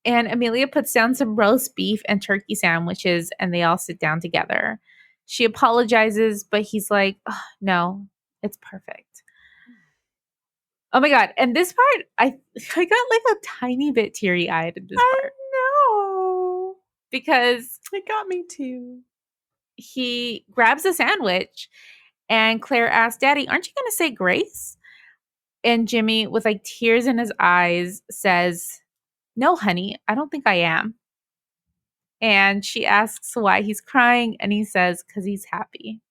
And Amelia puts down some roast beef and turkey sandwiches and they all sit down together. She apologizes, but he's like, oh, no, it's perfect. Oh my God. And this part, I got like a tiny bit teary-eyed in this part. I know. Because it got me too. He grabs a sandwich and Claire asks, Daddy, aren't you going to say grace? And Jimmy, with like tears in his eyes, says, no, honey, I don't think I am. And she asks why he's crying, and he says, because he's happy.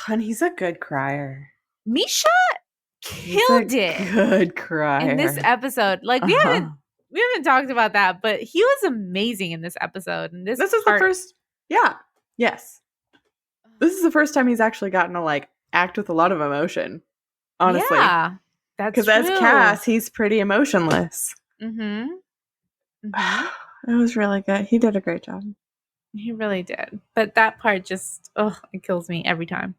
And he's a good crier. Misha killed it. Good crier. In this episode. Like, we haven't talked about that, but he was amazing in this episode. And this is the first. Yeah. Yes. This is the first time he's actually gotten to like act with a lot of emotion. Honestly. Yeah. That's because as Cass, he's pretty emotionless. Mm-hmm. Mm-hmm. It was really good. He did a great job. He really did. But that part just, it kills me every time.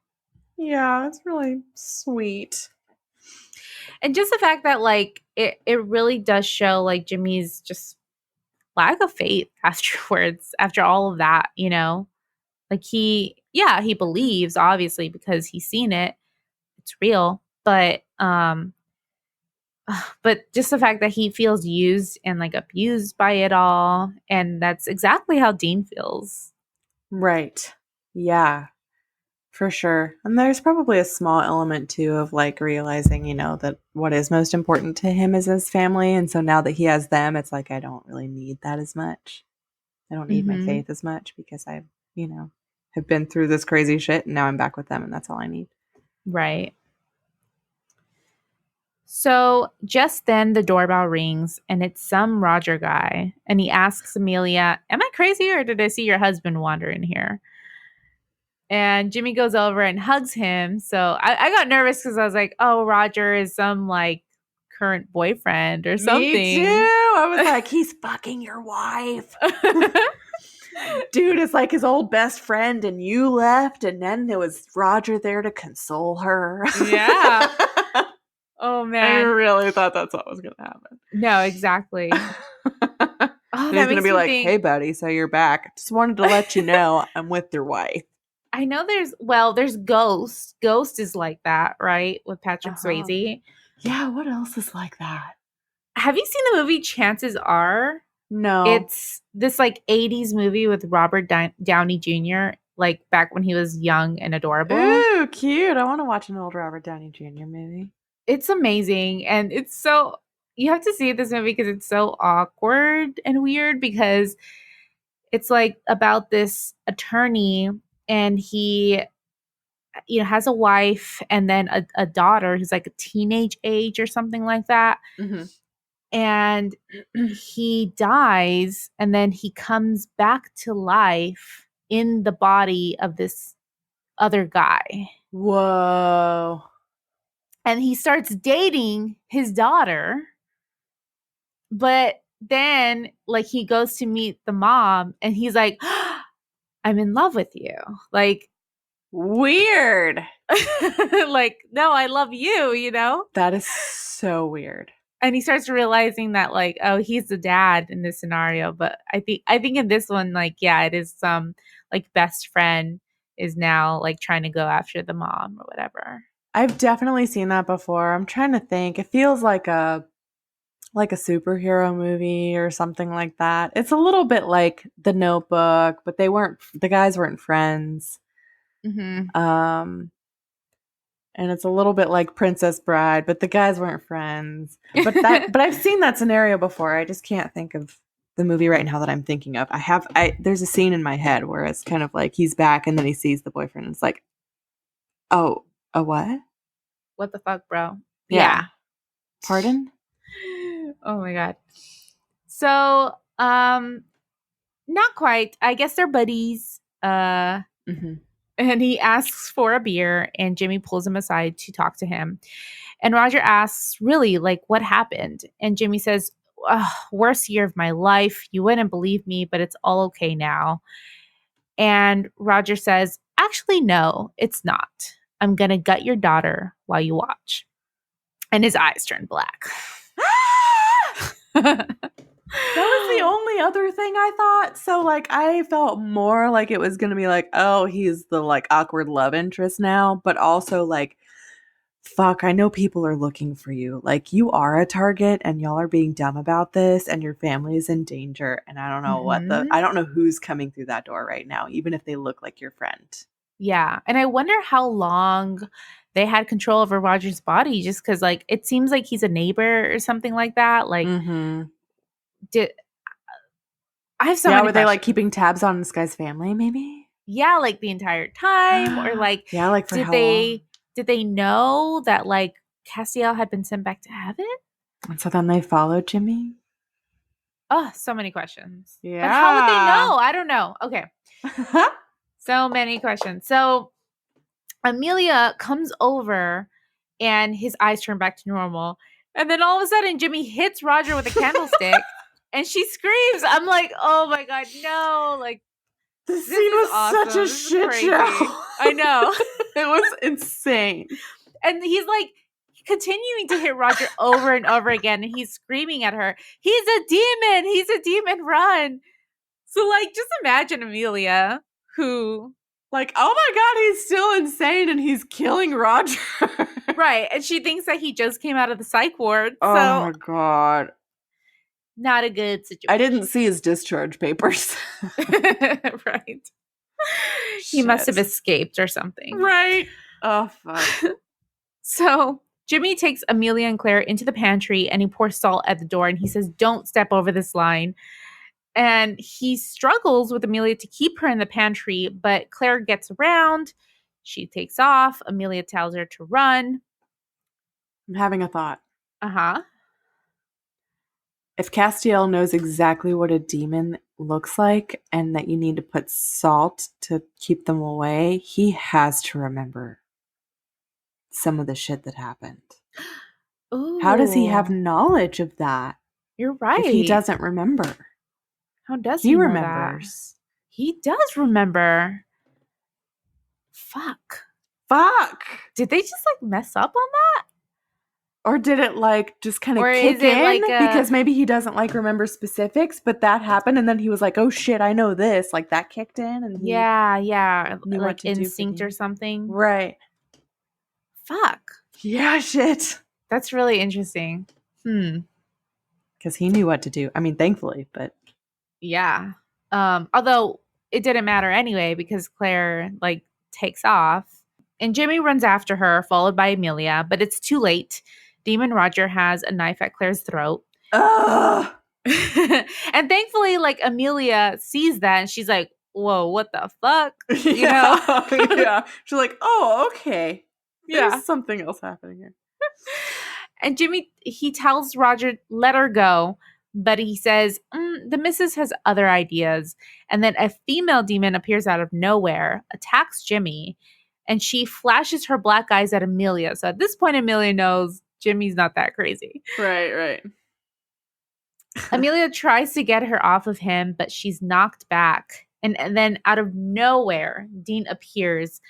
Yeah, it's really sweet. And just the fact that, like, it really does show, like, Jimmy's just lack of faith afterwards, after all of that, you know? Like he believes, obviously, because he's seen it. It's real. But just the fact that he feels used and like abused by it all. And that's exactly how Dean feels. Right. Yeah, for sure. And there's probably a small element too of like realizing, you know, that what is most important to him is his family. And so now that he has them, it's like, I don't really need that as much. I don't need my faith as much because I, you know, have been through this crazy shit and now I'm back with them and that's all I need. Right. So just then the doorbell rings and it's some Roger guy. And he asks Amelia, am I crazy or did I see your husband wander in here? And Jimmy goes over and hugs him. So I got nervous because I was like, oh, Roger is some like current boyfriend or something. Me too. I was like, he's fucking your wife. Dude is like his old best friend and you left and then there was Roger there to console her. Yeah. Oh, man. I really thought that's what was going to happen. No, exactly. Oh, he's going to be like, hey, buddy, so you're back. Just wanted to let you know I'm with your wife. I know there's Ghost. Ghost is like that, right? With Patrick Swayze. Yeah, what else is like that? Have you seen the movie Chances Are? No. It's this like 80s movie with Robert Downey Jr., like back when he was young and adorable. Ooh, cute. I want to watch an old Robert Downey Jr. movie. It's amazing. And it's so, you have to see this movie because it's so awkward and weird because it's like about this attorney and he, you know, has a wife and then a daughter who's like a teenage age or something like that. Mm-hmm. And he dies and then he comes back to life in the body of this other guy. Whoa. And he starts dating his daughter. But then like he goes to meet the mom and he's like, oh, I'm in love with you. Like, weird. Like, no, I love you, you know? That is so weird. And he starts realizing that like, oh, he's the dad in this scenario. But I think in this one, like, yeah, it is some like best friend is now like trying to go after the mom or whatever. I've definitely seen that before. I'm trying to think. It feels like a superhero movie or something like that. It's a little bit like The Notebook, but the guys weren't friends. Mm-hmm. And it's a little bit like Princess Bride, but the guys weren't friends. But I've seen that scenario before. I just can't think of the movie right now that I'm thinking of. There's a scene in my head where it's kind of like he's back and then he sees the boyfriend and it's like, oh, a what? What the fuck, bro? Yeah. Pardon? Oh my God. So, not quite. I guess they're buddies. Mm-hmm. And he asks for a beer and Jimmy pulls him aside to talk to him. And Roger asks, really, like, what happened? And Jimmy says, worst year of my life. You wouldn't believe me, but it's all okay now. And Roger says, actually, no, it's not. I'm going to gut your daughter while you watch. And his eyes turn black. That was the only other thing I thought. So, like, I felt more like it was going to be like, oh, he's the, like, awkward love interest now. But also, like, fuck, I know people are looking for you. Like, you are a target and y'all are being dumb about this and your family is in danger. And I don't know I don't know who's coming through that door right now, even if they look like your friend. Yeah. And I wonder how long they had control over Roger's body just because, like, it seems like he's a neighbor or something like that. Like, I have so many were they like keeping tabs on this guy's family maybe? Yeah, like the entire time or like like for how long? Did they know that like Castiel had been sent back to heaven? And so then they followed Jimmy? Oh, so many questions. Yeah. But how would they know? I don't know. Okay. So many questions. So Amelia comes over and his eyes turn back to normal. And then all of a sudden Jimmy hits Roger with a candlestick. And she screams. I'm like, oh my God, no. Like, this scene was awesome. Such a shit show. I know. It was insane. And he's like, he continuing to hit Roger over and over again. And he's screaming at her, he's a demon. He's a demon. Run. So, like, just imagine Amelia, who... Like, oh my God, he's still insane and he's killing Roger. Right. And she thinks that he just came out of the psych ward. Oh my God. Not a good situation. I didn't see his discharge papers. Right. He must have escaped or something. Right. Oh, fuck. So Jimmy takes Amelia and Claire into the pantry and he pours salt at the door and he says, don't step over this line. And he struggles with Amelia to keep her in the pantry, but Claire gets around. She takes off. Amelia tells her to run. I'm having a thought. Uh-huh. If Castiel knows exactly what a demon looks like and that you need to put salt to keep them away, he has to remember some of the shit that happened. Ooh. How does he have knowledge of that? You're right. If he doesn't remember. How does he remembers? That? He does remember. Fuck. Did they just like mess up on that? Or did it like just kind of kick in? Like because maybe he doesn't like remember specifics, but that happened and then he was like, oh shit, I know this. Like that kicked in and he knew like instinct or something. Right. Fuck. Yeah, shit. That's really interesting. Because he knew what to do. I mean, thankfully, but yeah. Although it didn't matter anyway because Claire like takes off and Jimmy runs after her, followed by Amelia, but it's too late. Demon Roger has a knife at Claire's throat. Ugh. And thankfully, like Amelia sees that and she's like, whoa, what the fuck? You know? Yeah. She's like, oh, okay. Yeah. There's something else happening here. And Jimmy, he tells Roger, let her go. But he says, the missus has other ideas. And then a female demon appears out of nowhere, attacks Jimmy, and she flashes her black eyes at Amelia. So at this point, Amelia knows Jimmy's not that crazy. Right. Amelia tries to get her off of him, but she's knocked back. And then out of nowhere, Dean appears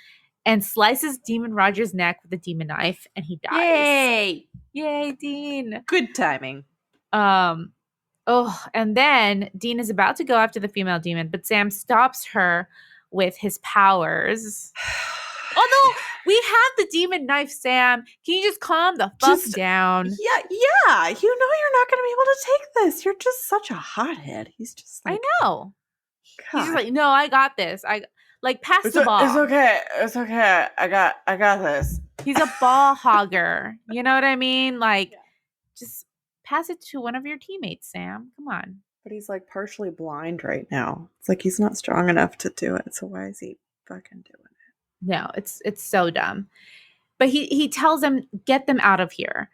and slices Demon Roger's neck with a demon knife, and he dies. Yay, Dean. Good timing. And then Dean is about to go after the female demon, but Sam stops her with his powers. Although we have the demon knife, Sam. Can you just calm the fuck down? Yeah. You know you're not going to be able to take this. You're just such a hothead. He's just like... I know. God. He's just like, no, I got this. Pass the ball. It's okay. I got this. He's a ball hogger. You know what I mean? Just pass it to one of your teammates, Sam. Come on. But he's like partially blind right now. It's like he's not strong enough to do it. So why is he fucking doing it? No, it's so dumb. But he tells them, get them out of here.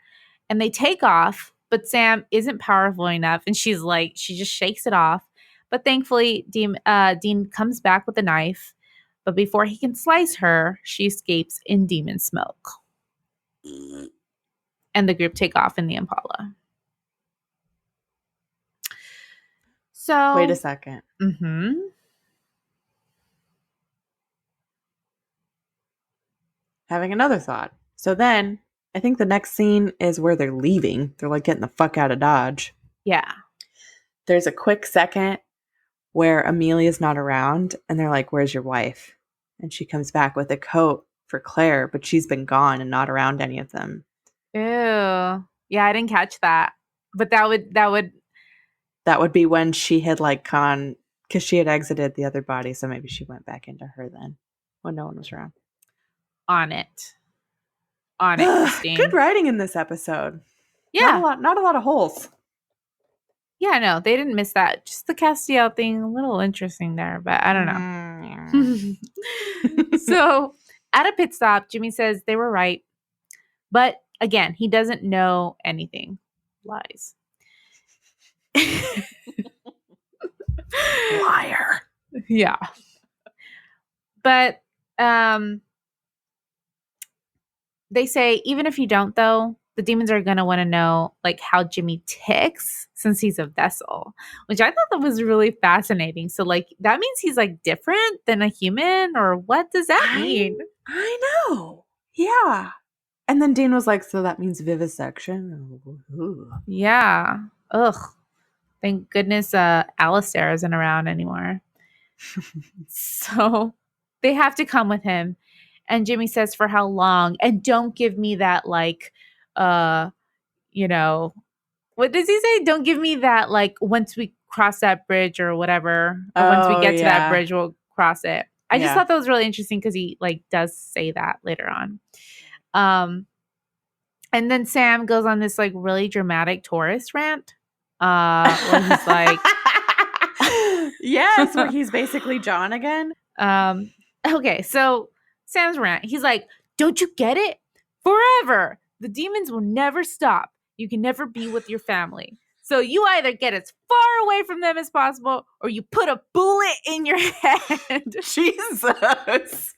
And they take off, but Sam isn't powerful enough. And she just shakes it off. But thankfully, Dean comes back with a knife. But before he can slice her, she escapes in demon smoke. And the group take off in the Impala. So wait a second. Mm-hmm. Having another thought. So then, I think the next scene is where they're leaving. They're like getting the fuck out of Dodge. Yeah. There's a quick second where Amelia's not around and they're like, where's your wife? And she comes back with a coat for Claire, but she's been gone and not around any of them. Ew. Yeah, I didn't catch that. But that would be when she had gone, because she had exited the other body, so maybe she went back into her then when no one was around. On it, Christine. Good writing in this episode. Yeah. Not a lot of holes. Yeah, no, they didn't miss that. Just the Castiel thing, a little interesting there, but I don't know. So at a pit stop, Jimmy says they were right. But again, he doesn't know anything. Lies. Liar. Yeah. But they say, even if you don't, though, the demons are going to want to know, how Jimmy ticks since he's a vessel, which I thought that was really fascinating. So, that means he's, different than a human, or what does that mean? I know. Yeah. And then Dean was like, so that means vivisection? Ooh. Yeah. Ugh. Thank goodness Alistair isn't around anymore. So they have to come with him. And Jimmy says, for how long? And don't give me that, like, you know, what does he say? Don't give me that, like, once we cross that bridge or whatever, or once we get to that bridge, we'll cross it. I just thought that was really interesting because he, like, does say that later on. And then Sam goes on this, like, really dramatic tourist rant where he's like... Yes, where he's basically John again. Okay, so Sam's rant. He's like, don't you get it? Forever. The demons will never stop. You can never be with your family. So you either get as far away from them as possible or you put a bullet in your head. Jesus.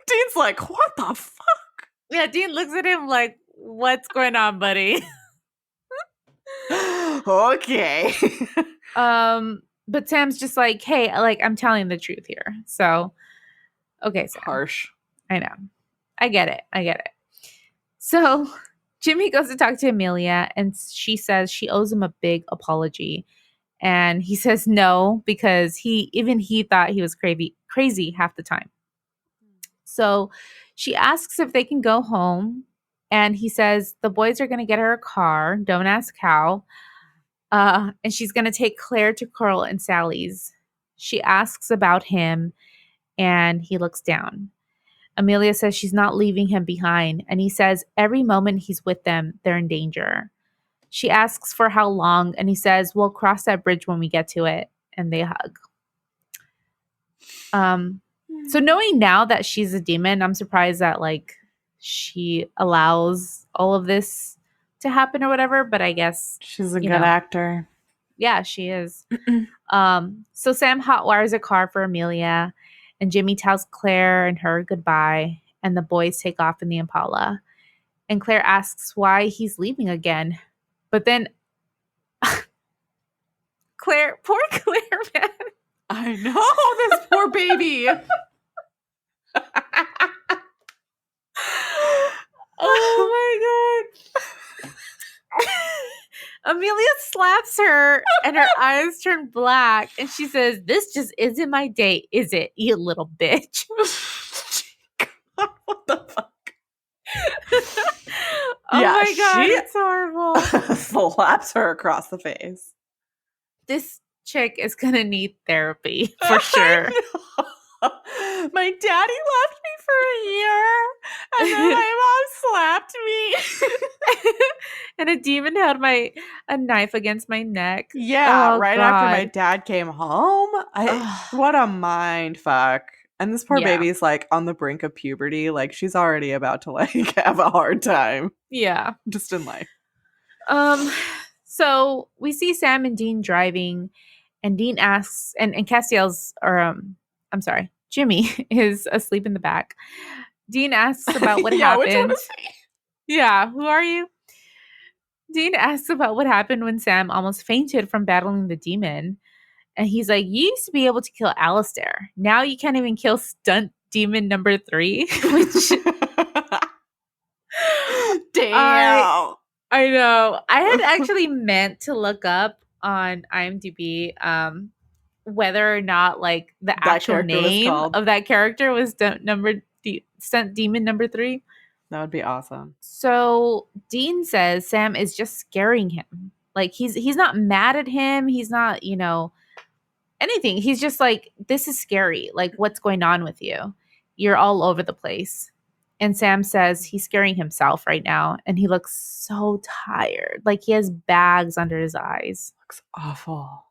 Dean's like, what the fuck? Yeah, Dean looks at him like, what's going on, buddy? Okay. But Sam's just like, hey, like, I'm telling the truth here. So, okay, Sam. Harsh. I know. I get it. So Jimmy goes to talk to Amelia and she says she owes him a big apology. And he says no, because he thought he was crazy half the time. So she asks if they can go home. And he says the boys are going to get her a car. Don't ask how. And she's going to take Claire to Carl and Sally's. She asks about him and he looks down. Amelia says she's not leaving him behind. And he says every moment he's with them, they're in danger. She asks for how long. And he says, we'll cross that bridge when we get to it. And they hug. So knowing now that she's a demon, I'm surprised that, like, she allows all of this to happen or whatever, but I guess she's a good actor. Yeah, she is. So Sam hotwires a car for Amelia, and Jimmy tells Claire and her goodbye, and the boys take off in the Impala. And Claire asks why he's leaving again. But then poor Claire, man. I know, this poor baby. Oh my god. Amelia slaps her and her eyes turn black and she says, this just isn't my date, is it, you little bitch? God, what the fuck? Oh my god, it's horrible. Slaps her across the face. This chick is gonna need therapy for sure. My daddy left me for a year, and then my mom slapped me. And a demon held a knife against my neck. Yeah, right after my dad came home. What a mind fuck. And this poor baby's like on the brink of puberty. Like she's already about to like have a hard time. Yeah. Just in life. So we see Sam and Dean driving, and Dean asks, and Castiel's, or I'm sorry, Jimmy is asleep in the back. Dean asks about what happened. Which one is he? Yeah, who are you? Dean asks about what happened when Sam almost fainted from battling the demon. And he's like, you used to be able to kill Alistair. Now you can't even kill stunt demon number 3. Which damn. I know. I had actually meant to look up on IMDb whether or not like the actual name of that character was stunt demon number 3. That would be awesome. So Dean says Sam is just scaring him. Like he's not mad at him. He's not, anything. He's just like, this is scary. Like, what's going on with you? You're all over the place. And Sam says he's scaring himself right now. And he looks so tired. Like he has bags under his eyes. Looks awful.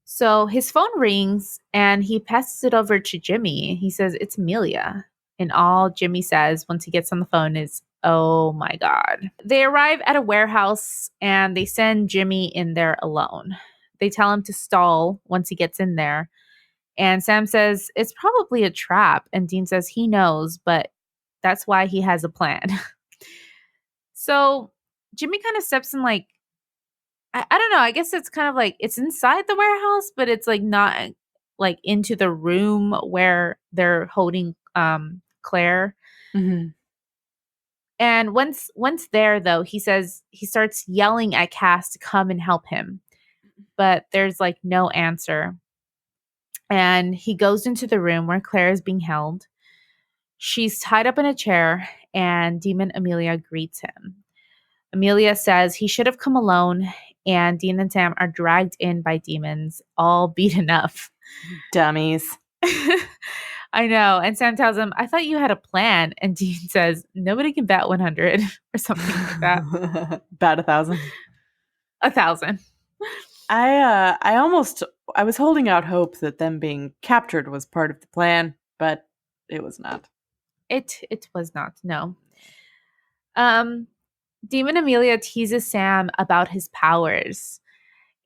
So his phone rings and he passes it over to Jimmy. He says, it's Amelia. And all Jimmy says once he gets on the phone is, oh my God. They arrive at a warehouse and they send Jimmy in there alone. They tell him to stall once he gets in there. And Sam says, it's probably a trap. And Dean says he knows, but that's why he has a plan. So Jimmy kind of steps in like, I don't know. I guess it's kind of like it's inside the warehouse, but it's like not like into the room where they're holding Claire. Mm-hmm. And once there, though, he says he starts yelling at Cas to come and help him. But there's like no answer. And he goes into the room where Claire is being held. She's tied up in a chair, and Demon Amelia greets him. Amelia says he should have come alone, and Dean and Sam are dragged in by demons, all beaten up. Dummies. I know. And Sam tells him, I thought you had a plan. And Dean says, nobody can bat 100 or something like that. Bat 1,000. 1,000. I was holding out hope that them being captured was part of the plan, but it was not. It was not, no. Demon Amelia teases Sam about his powers.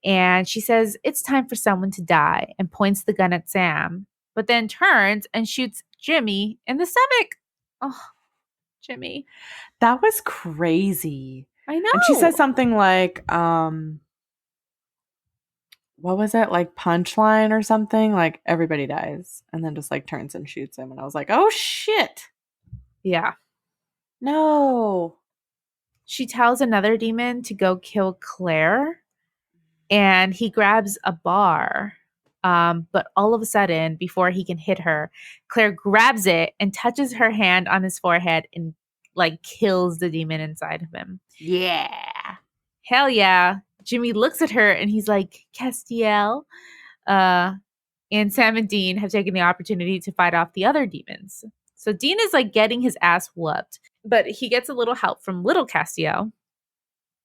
And she says, it's time for someone to die, and points the gun at Sam, but then turns and shoots Jimmy in the stomach. Oh, Jimmy. That was crazy. I know. And she says something like, what was it? Like punchline or something? Like everybody dies. And then just like turns and shoots him. And I was like, oh shit. Yeah. No. She tells another demon to go kill Claire. And he grabs a bar. But all of a sudden, before he can hit her, Claire grabs it and touches her hand on his forehead and like kills the demon inside of him. Yeah. Hell yeah. Jimmy looks at her and he's like, Castiel. And Sam and Dean have taken the opportunity to fight off the other demons. So Dean is like getting his ass whooped, but he gets a little help from little Castiel.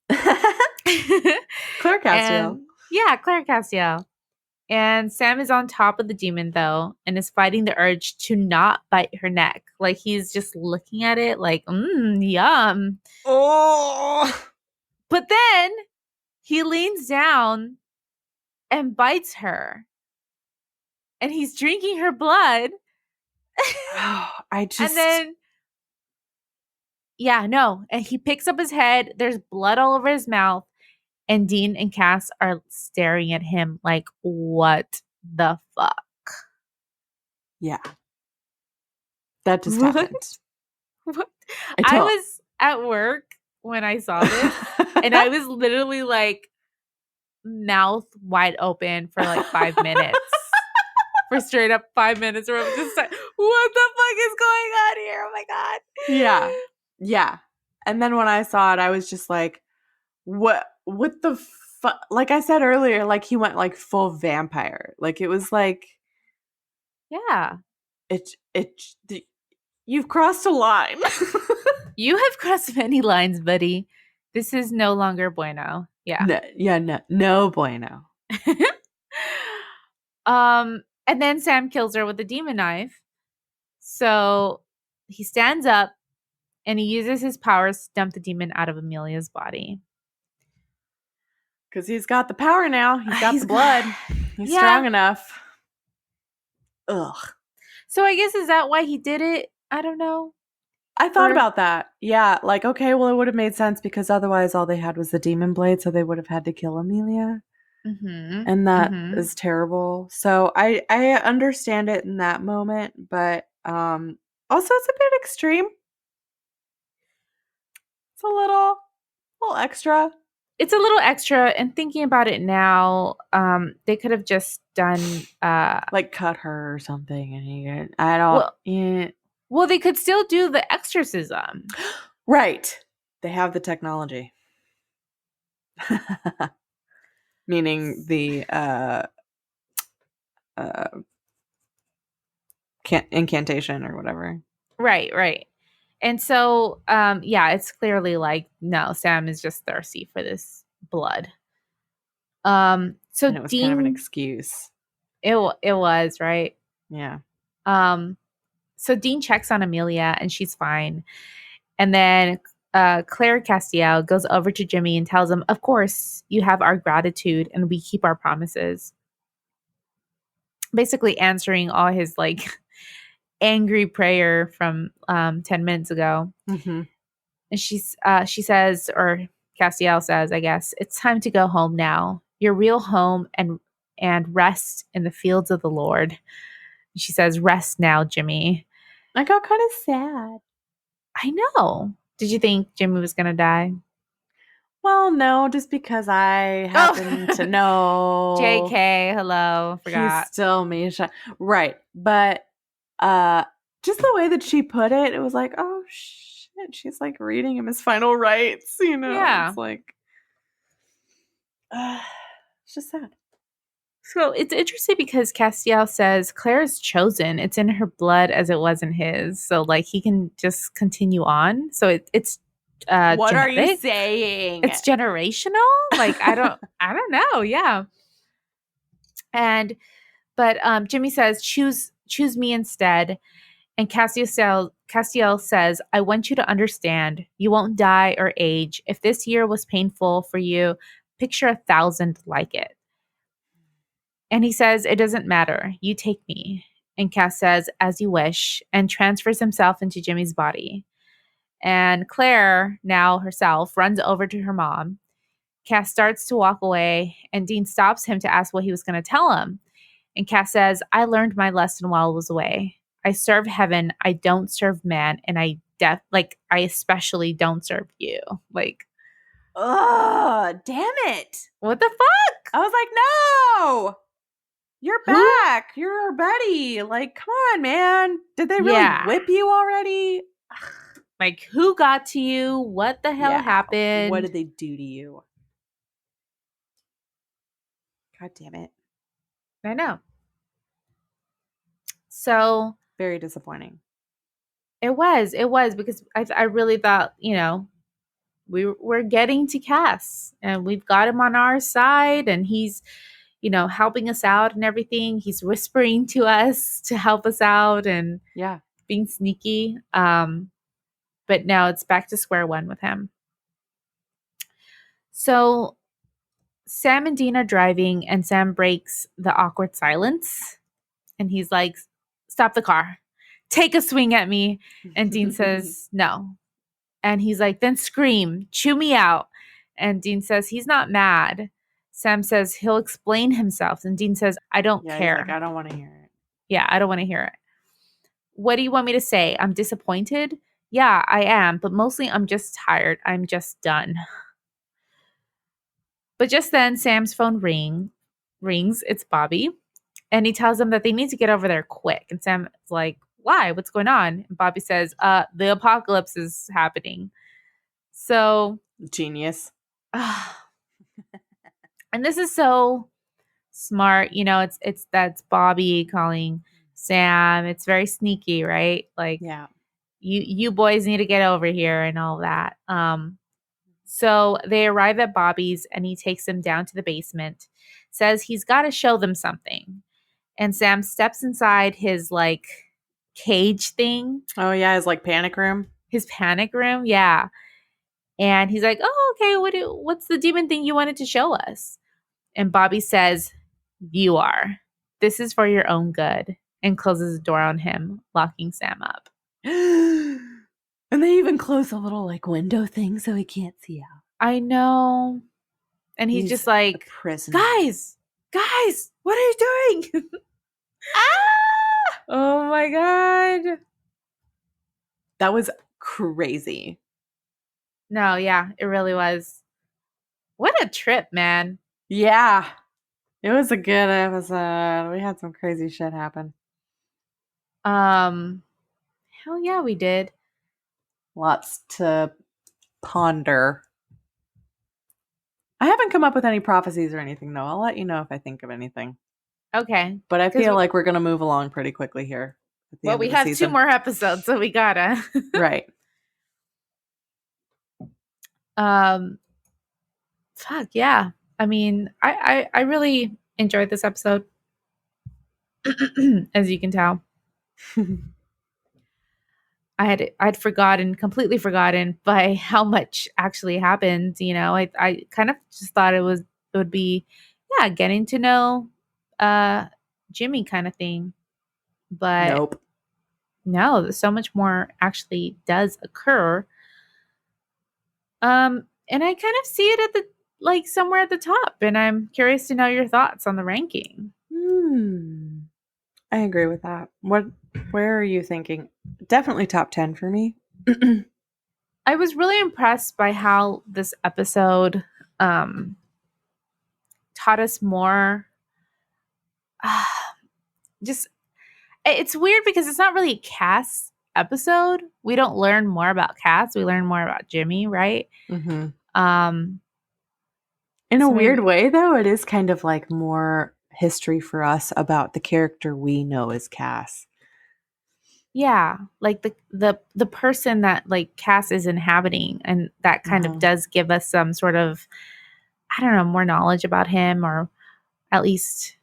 Claire Castiel. Claire Castiel. And Sam is on top of the demon, though, and is fighting the urge to not bite her neck. Like, he's just looking at it like, yum. Oh. But then he leans down and bites her. And he's drinking her blood. And then, and he picks up his head. There's blood all over his mouth. And Dean and Cas are staring at him like, what the fuck? Yeah. That just happened. What? I was at work when I saw this, and I was literally like mouth wide open for like 5 minutes. For straight up 5 minutes where I'm just like, what the fuck is going on here? Oh my God. Yeah. Yeah. And then when I saw it, I was just like, what the fuck? Like I said earlier, like he went like full vampire. Like it was like, yeah, you've crossed a line. You have crossed many lines, buddy. This is no longer bueno. Yeah. No bueno. And then Sam kills her with a demon knife. So he stands up and he uses his powers to dump the demon out of Amelia's body. Because he's got the power now. He's got the blood. He's strong enough. Ugh. So I guess, is that why he did it? I don't know. I thought about that. Yeah. Like, okay, well, it would have made sense because otherwise all they had was the demon blade. So they would have had to kill Amelia. Mm-hmm. And that is terrible. So I understand it in that moment. But also it's a bit extreme. It's a little extra. It's a little extra, and thinking about it now, they could have just done like cut her or something, and well, they could still do the exorcism. Right. They have the technology. Meaning the incantation or whatever. Right. And so, it's clearly like, no, Sam is just thirsty for this blood. So and it was kind of an excuse. It was, right? Yeah. So Dean checks on Amelia and she's fine. And then Claire Castiel goes over to Jimmy and tells him, of course, you have our gratitude and we keep our promises. Basically answering all his like angry prayer from 10 minutes ago. Mm-hmm. And she says, or Castiel says, I guess, it's time to go home now. Your real home and rest in the fields of the Lord. She says, rest now, Jimmy. I got kind of sad. I know. Did you think Jimmy was going to die? Well, no, just because I happen to know. JK, hello. Forgot. He's still Misha. Right. But just the way that she put it, it was like, oh shit. She's like reading him his final rites, you know? Yeah. It's like it's just sad. So it's interesting because Castiel says Claire is chosen. It's in her blood as it was in his. So like he can just continue on. So it's what genetic. are you saying? It's generational. Like I don't know. Yeah. But Jimmy says choose me instead. And Castiel says, I want you to understand you won't die or age. If this year was painful for you, picture 1,000 like it. And he says, it doesn't matter. You take me. And Cass says, as you wish, and transfers himself into Jimmy's body. And Claire, now herself, runs over to her mom. Cass starts to walk away, and Dean stops him to ask what he was going to tell him. And Cass says, I learned my lesson while I was away. I serve heaven. I don't serve man. And I especially don't serve you. Like, oh, damn it. What the fuck? I was like, no. You're back. You're our buddy. Like, come on, man. Did they really whip you already? Like, who got to you? What the hell happened? What did they do to you? God damn it. I know. So. Very disappointing. It was because I really thought, we're getting to Cass and we've got him on our side and he's, helping us out and everything. He's whispering to us to help us out and being sneaky. But now it's back to square one with him. So Sam and Dean are driving and Sam breaks the awkward silence and he's like, stop the car. Take a swing at me. And Dean says, no. And he's like, then scream, chew me out. And Dean says, he's not mad. Sam says, he'll explain himself. And Dean says, I don't care. He's like, I don't want to hear it. Yeah, I don't want to hear it. What do you want me to say? I'm disappointed? Yeah, I am. But mostly I'm just tired. I'm just done. But just then, Sam's phone rings. It's Bobby. And he tells them that they need to get over there quick. And Sam's like, why? What's going on? And Bobby says, the apocalypse is happening. So genius. And this is so smart. That's Bobby calling Sam. It's very sneaky, right? Like, you boys need to get over here and all that. So they arrive at Bobby's and he takes them down to the basement, says he's got to show them something. And Sam steps inside his like cage thing. Oh yeah, his like panic room. His panic room, yeah. And he's like, "Oh, okay. What's the demon thing you wanted to show us?" And Bobby says, "You are. This is for your own good," and closes the door on him, locking Sam up. And they even close a little like window thing so he can't see out. I know. And he's just like, guys, what are you doing? Oh my God. That was crazy. No, yeah, it really was. What a trip, man. Yeah. It was a good episode. We had some crazy shit happen. Hell yeah, we did. Lots to ponder. I haven't come up with any prophecies or anything, though. I'll let you know if I think of anything. Okay. But I feel like we're going to move along pretty quickly here. Well, we have 2 more episodes, so we gotta. Right. Fuck, yeah. I mean, I really enjoyed this episode, as you can tell. I'd completely forgotten by how much actually happened. I kind of just thought it would be, getting to know Jimmy kind of thing. But nope. No, so much more actually does occur. And I kind of see it at somewhere at the top, and I'm curious to know your thoughts on the ranking. I agree with that. Where are you thinking? Definitely top 10 for me. I was really impressed by how this episode taught us more. Just it's weird because it's not really a Cass episode. We don't learn more about Cass. We learn more about Jimmy, right? Mm-hmm. So In a weird way, though, it is kind of like more history for us about the character we know as Cass. Yeah, like the person that like Cass is inhabiting, and that kind of does give us some sort of, I don't know, more knowledge about him, or at least,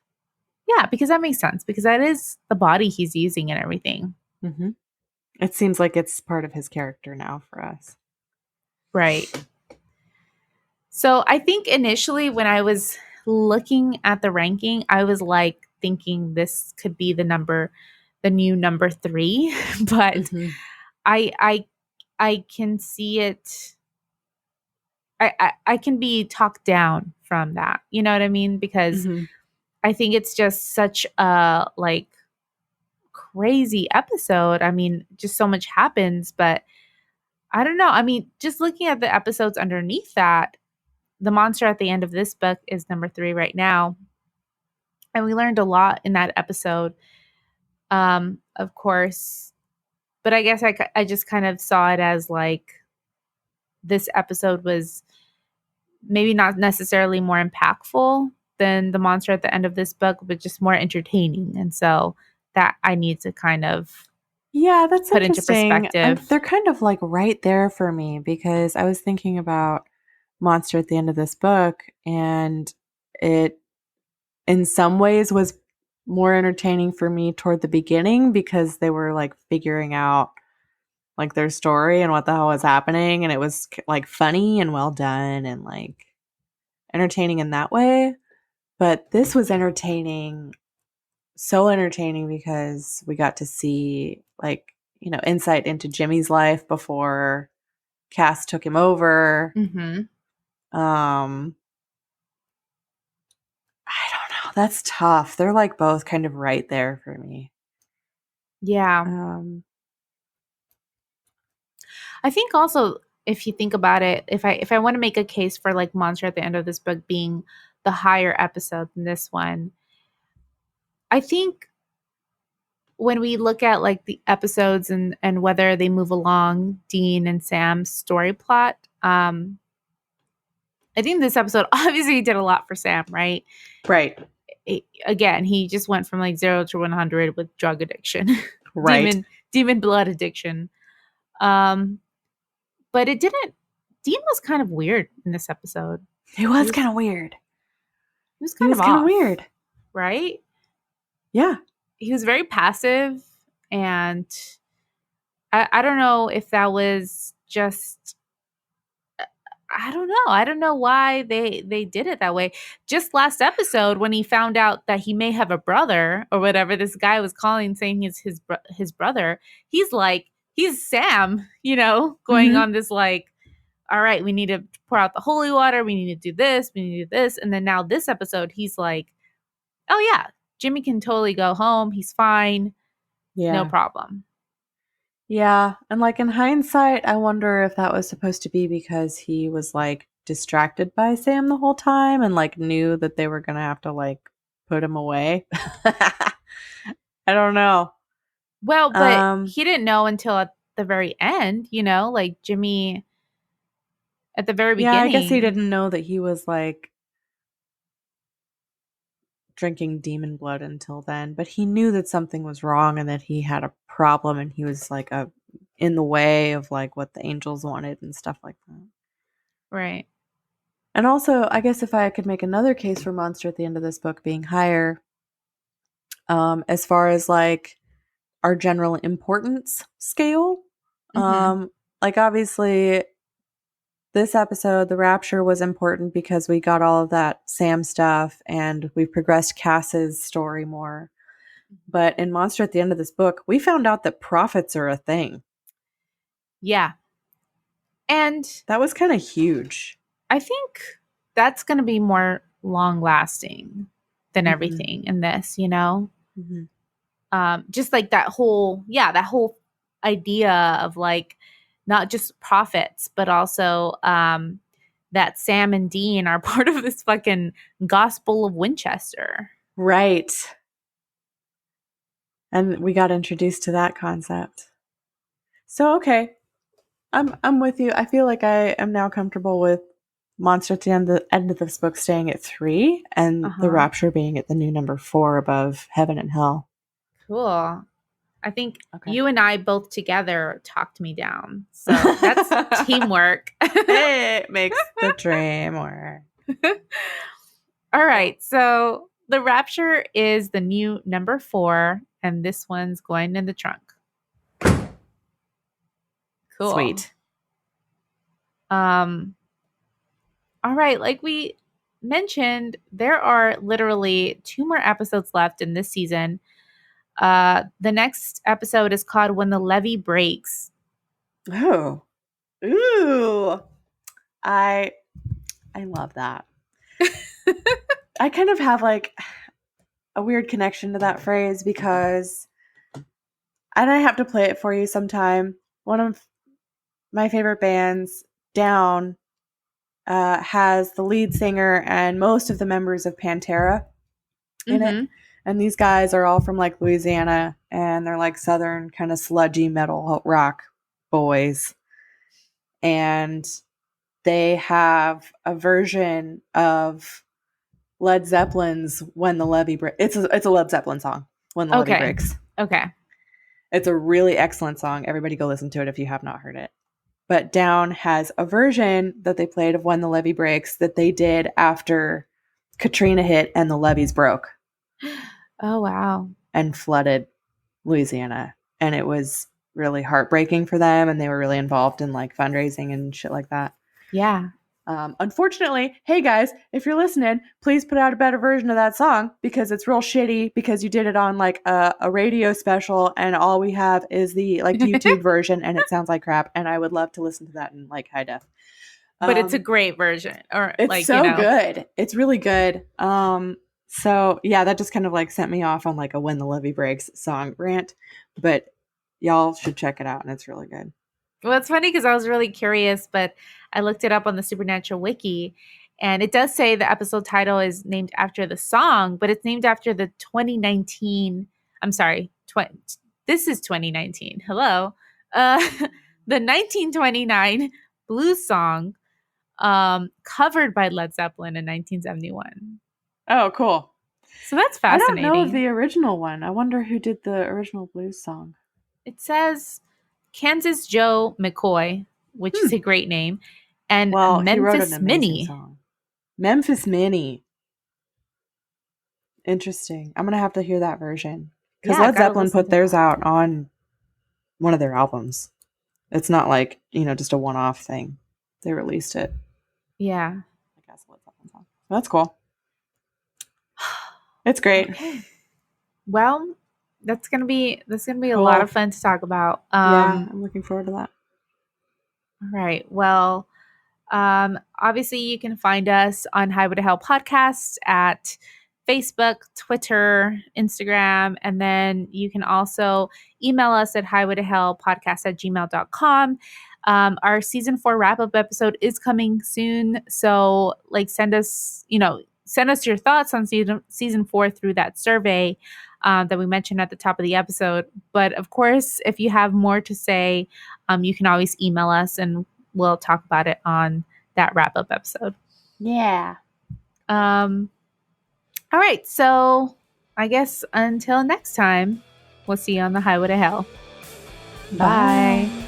yeah, because that makes sense, because that is the body he's using and everything. Mm-hmm. It seems like it's part of his character now for us. Right. So I think initially when I was looking at the ranking, I was like thinking this could be the new number 3, but Mm-hmm. I can see it. I can be talked down from that. You know what I mean? Because Mm-hmm. I think it's just such a like crazy episode. I mean, just so much happens, but I don't know. I mean, just looking at the episodes underneath that, the monster at the end of this book is number 3 right now. And we learned a lot in that episode. Of course, but I guess I just kind of saw it as like this episode was maybe not necessarily more impactful than the monster at the end of this book, but just more entertaining. And so that I need to kind of That's put into interesting. perspective. They're kind of like right there for me because I was thinking about Monster at the end of this book, and it in some ways was more entertaining for me toward the beginning because they were like figuring out like their story and what the hell was happening, and it was like funny and well done and like entertaining in that way. But this was entertaining, so entertaining, because we got to see like, insight into Jimmy's life before Cass took him over. Mm-hmm. I don't know. That's tough. They're like both kind of right there for me. Yeah. I think also, if you think about it, if I want to make a case for like monster at the end of this book being the higher episode than this one, I think when we look at like the episodes and whether they move along Dean and Sam's story plot, I think this episode obviously did a lot for Sam, right? Right. Again, he just went from like 0 to 100 with drug addiction, Right. demon blood addiction. But it didn't. Dean was kind of weird in this episode. It was kind of weird. He was kind of weird. Right? Yeah. He was very passive, and I don't know if that was just, I don't know. I don't know why they did it that way. Just last episode, when he found out that he may have a brother or whatever, this guy was calling saying he's his brother. He's Sam, going on this like, all right, we need to pour out the holy water. We need to do this. We need to do this. And then now this episode, he's like, oh yeah, Jimmy can totally go home. He's fine. Yeah. No problem. Yeah. And like in hindsight, I wonder if that was supposed to be because he was like distracted by Sam the whole time and like knew that they were going to have to like put him away. I don't know. Well, but he didn't know until at the very end, like Jimmy at the very beginning. Yeah, I guess he didn't know that he was like drinking demon blood until then, but he knew that something was wrong and that he had a problem, and he was like in the way of like what the angels wanted and stuff like that. Right. And also, I guess if I could make another case for Monster at the end of this book being higher, as far as like our general importance scale, like obviously this episode, the Rapture, was important because we got all of that Sam stuff and we progressed Cass's story more. But in Monster at the end of this book, we found out that prophets are a thing. Yeah. And that was kind of huge. I think that's going to be more long lasting than everything in this, just like that whole idea of like not just prophets, but also that Sam and Dean are part of this fucking Gospel of Winchester. Right. And we got introduced to that concept. So, okay. I'm with you. I feel like I am now comfortable with Monster at the end of this book staying at 3 and the Rapture being at the new number 4 above Heaven and Hell. Cool. I think you and I both together talked me down. So that's teamwork. It makes the dream work. All right. So the Rapture is the new number 4, and this one's going in the trunk. Cool. Sweet. All right. Like we mentioned, there are literally 2 more episodes left in this season. The next episode is called When the Levee Breaks. Oh. Ooh. I love that. I kind of have like a weird connection to that phrase because, and I have to play it for you sometime. One of my favorite bands, Down, has the lead singer and most of the members of Pantera in it. And these guys are all from like Louisiana, and they're like southern kind of sludgy metal rock boys. And they have a version of Led Zeppelin's When the Levee Breaks. It's a Led Zeppelin song, When the Levee Breaks. Okay. It's a really excellent song. Everybody go listen to it if you have not heard it. But Down has a version that they played of When the Levee Breaks that they did after Katrina hit and the levees broke. Oh, wow. And flooded Louisiana. And it was really heartbreaking for them, and they were really involved in like fundraising and shit like that. Yeah. Unfortunately, hey guys, if you're listening, please put out a better version of that song because it's real shitty because you did it on like a radio special and all we have is the like YouTube version and it sounds like crap, and I would love to listen to that in like high def. But it's a great version. Or it's like, so good. It's really good. So yeah, that just kind of like sent me off on like a When the Levee Breaks song rant, but y'all should check it out and it's really good. Well, it's funny because I was really curious, but I looked it up on the Supernatural Wiki, and it does say the episode title is named after the song, but it's named after the 2019. I'm sorry, this is 2019. Hello, the 1929 blues song, covered by Led Zeppelin in 1971. Oh, cool! So that's fascinating. I don't know of the original one. I wonder who did the original blues song. It says Kansas Joe McCoy, which is a great name, and Memphis Minnie. Song. Memphis Minnie. Interesting. I'm going to have to hear that version. Because Led Zeppelin put theirs out on one of their albums. It's not like, just a one-off thing. They released it. Yeah. I guess Led Zeppelin song. That's cool. It's great. Okay. Well, that's gonna be cool. A lot of fun to talk about. Yeah, I'm looking forward to that. All right. Well, obviously you can find us on Highway to Hell podcast at Facebook, Twitter, Instagram, and then you can also email us at highwaytohellpodcast@gmail.com. Our season 4 wrap-up episode is coming soon, so send us your thoughts on season 4 through that survey that we mentioned at the top of the episode. But of course, if you have more to say, you can always email us and we'll talk about it on that wrap-up episode. Yeah. All right. So I guess until next time, we'll see you on the Highway to Hell. Bye. Bye.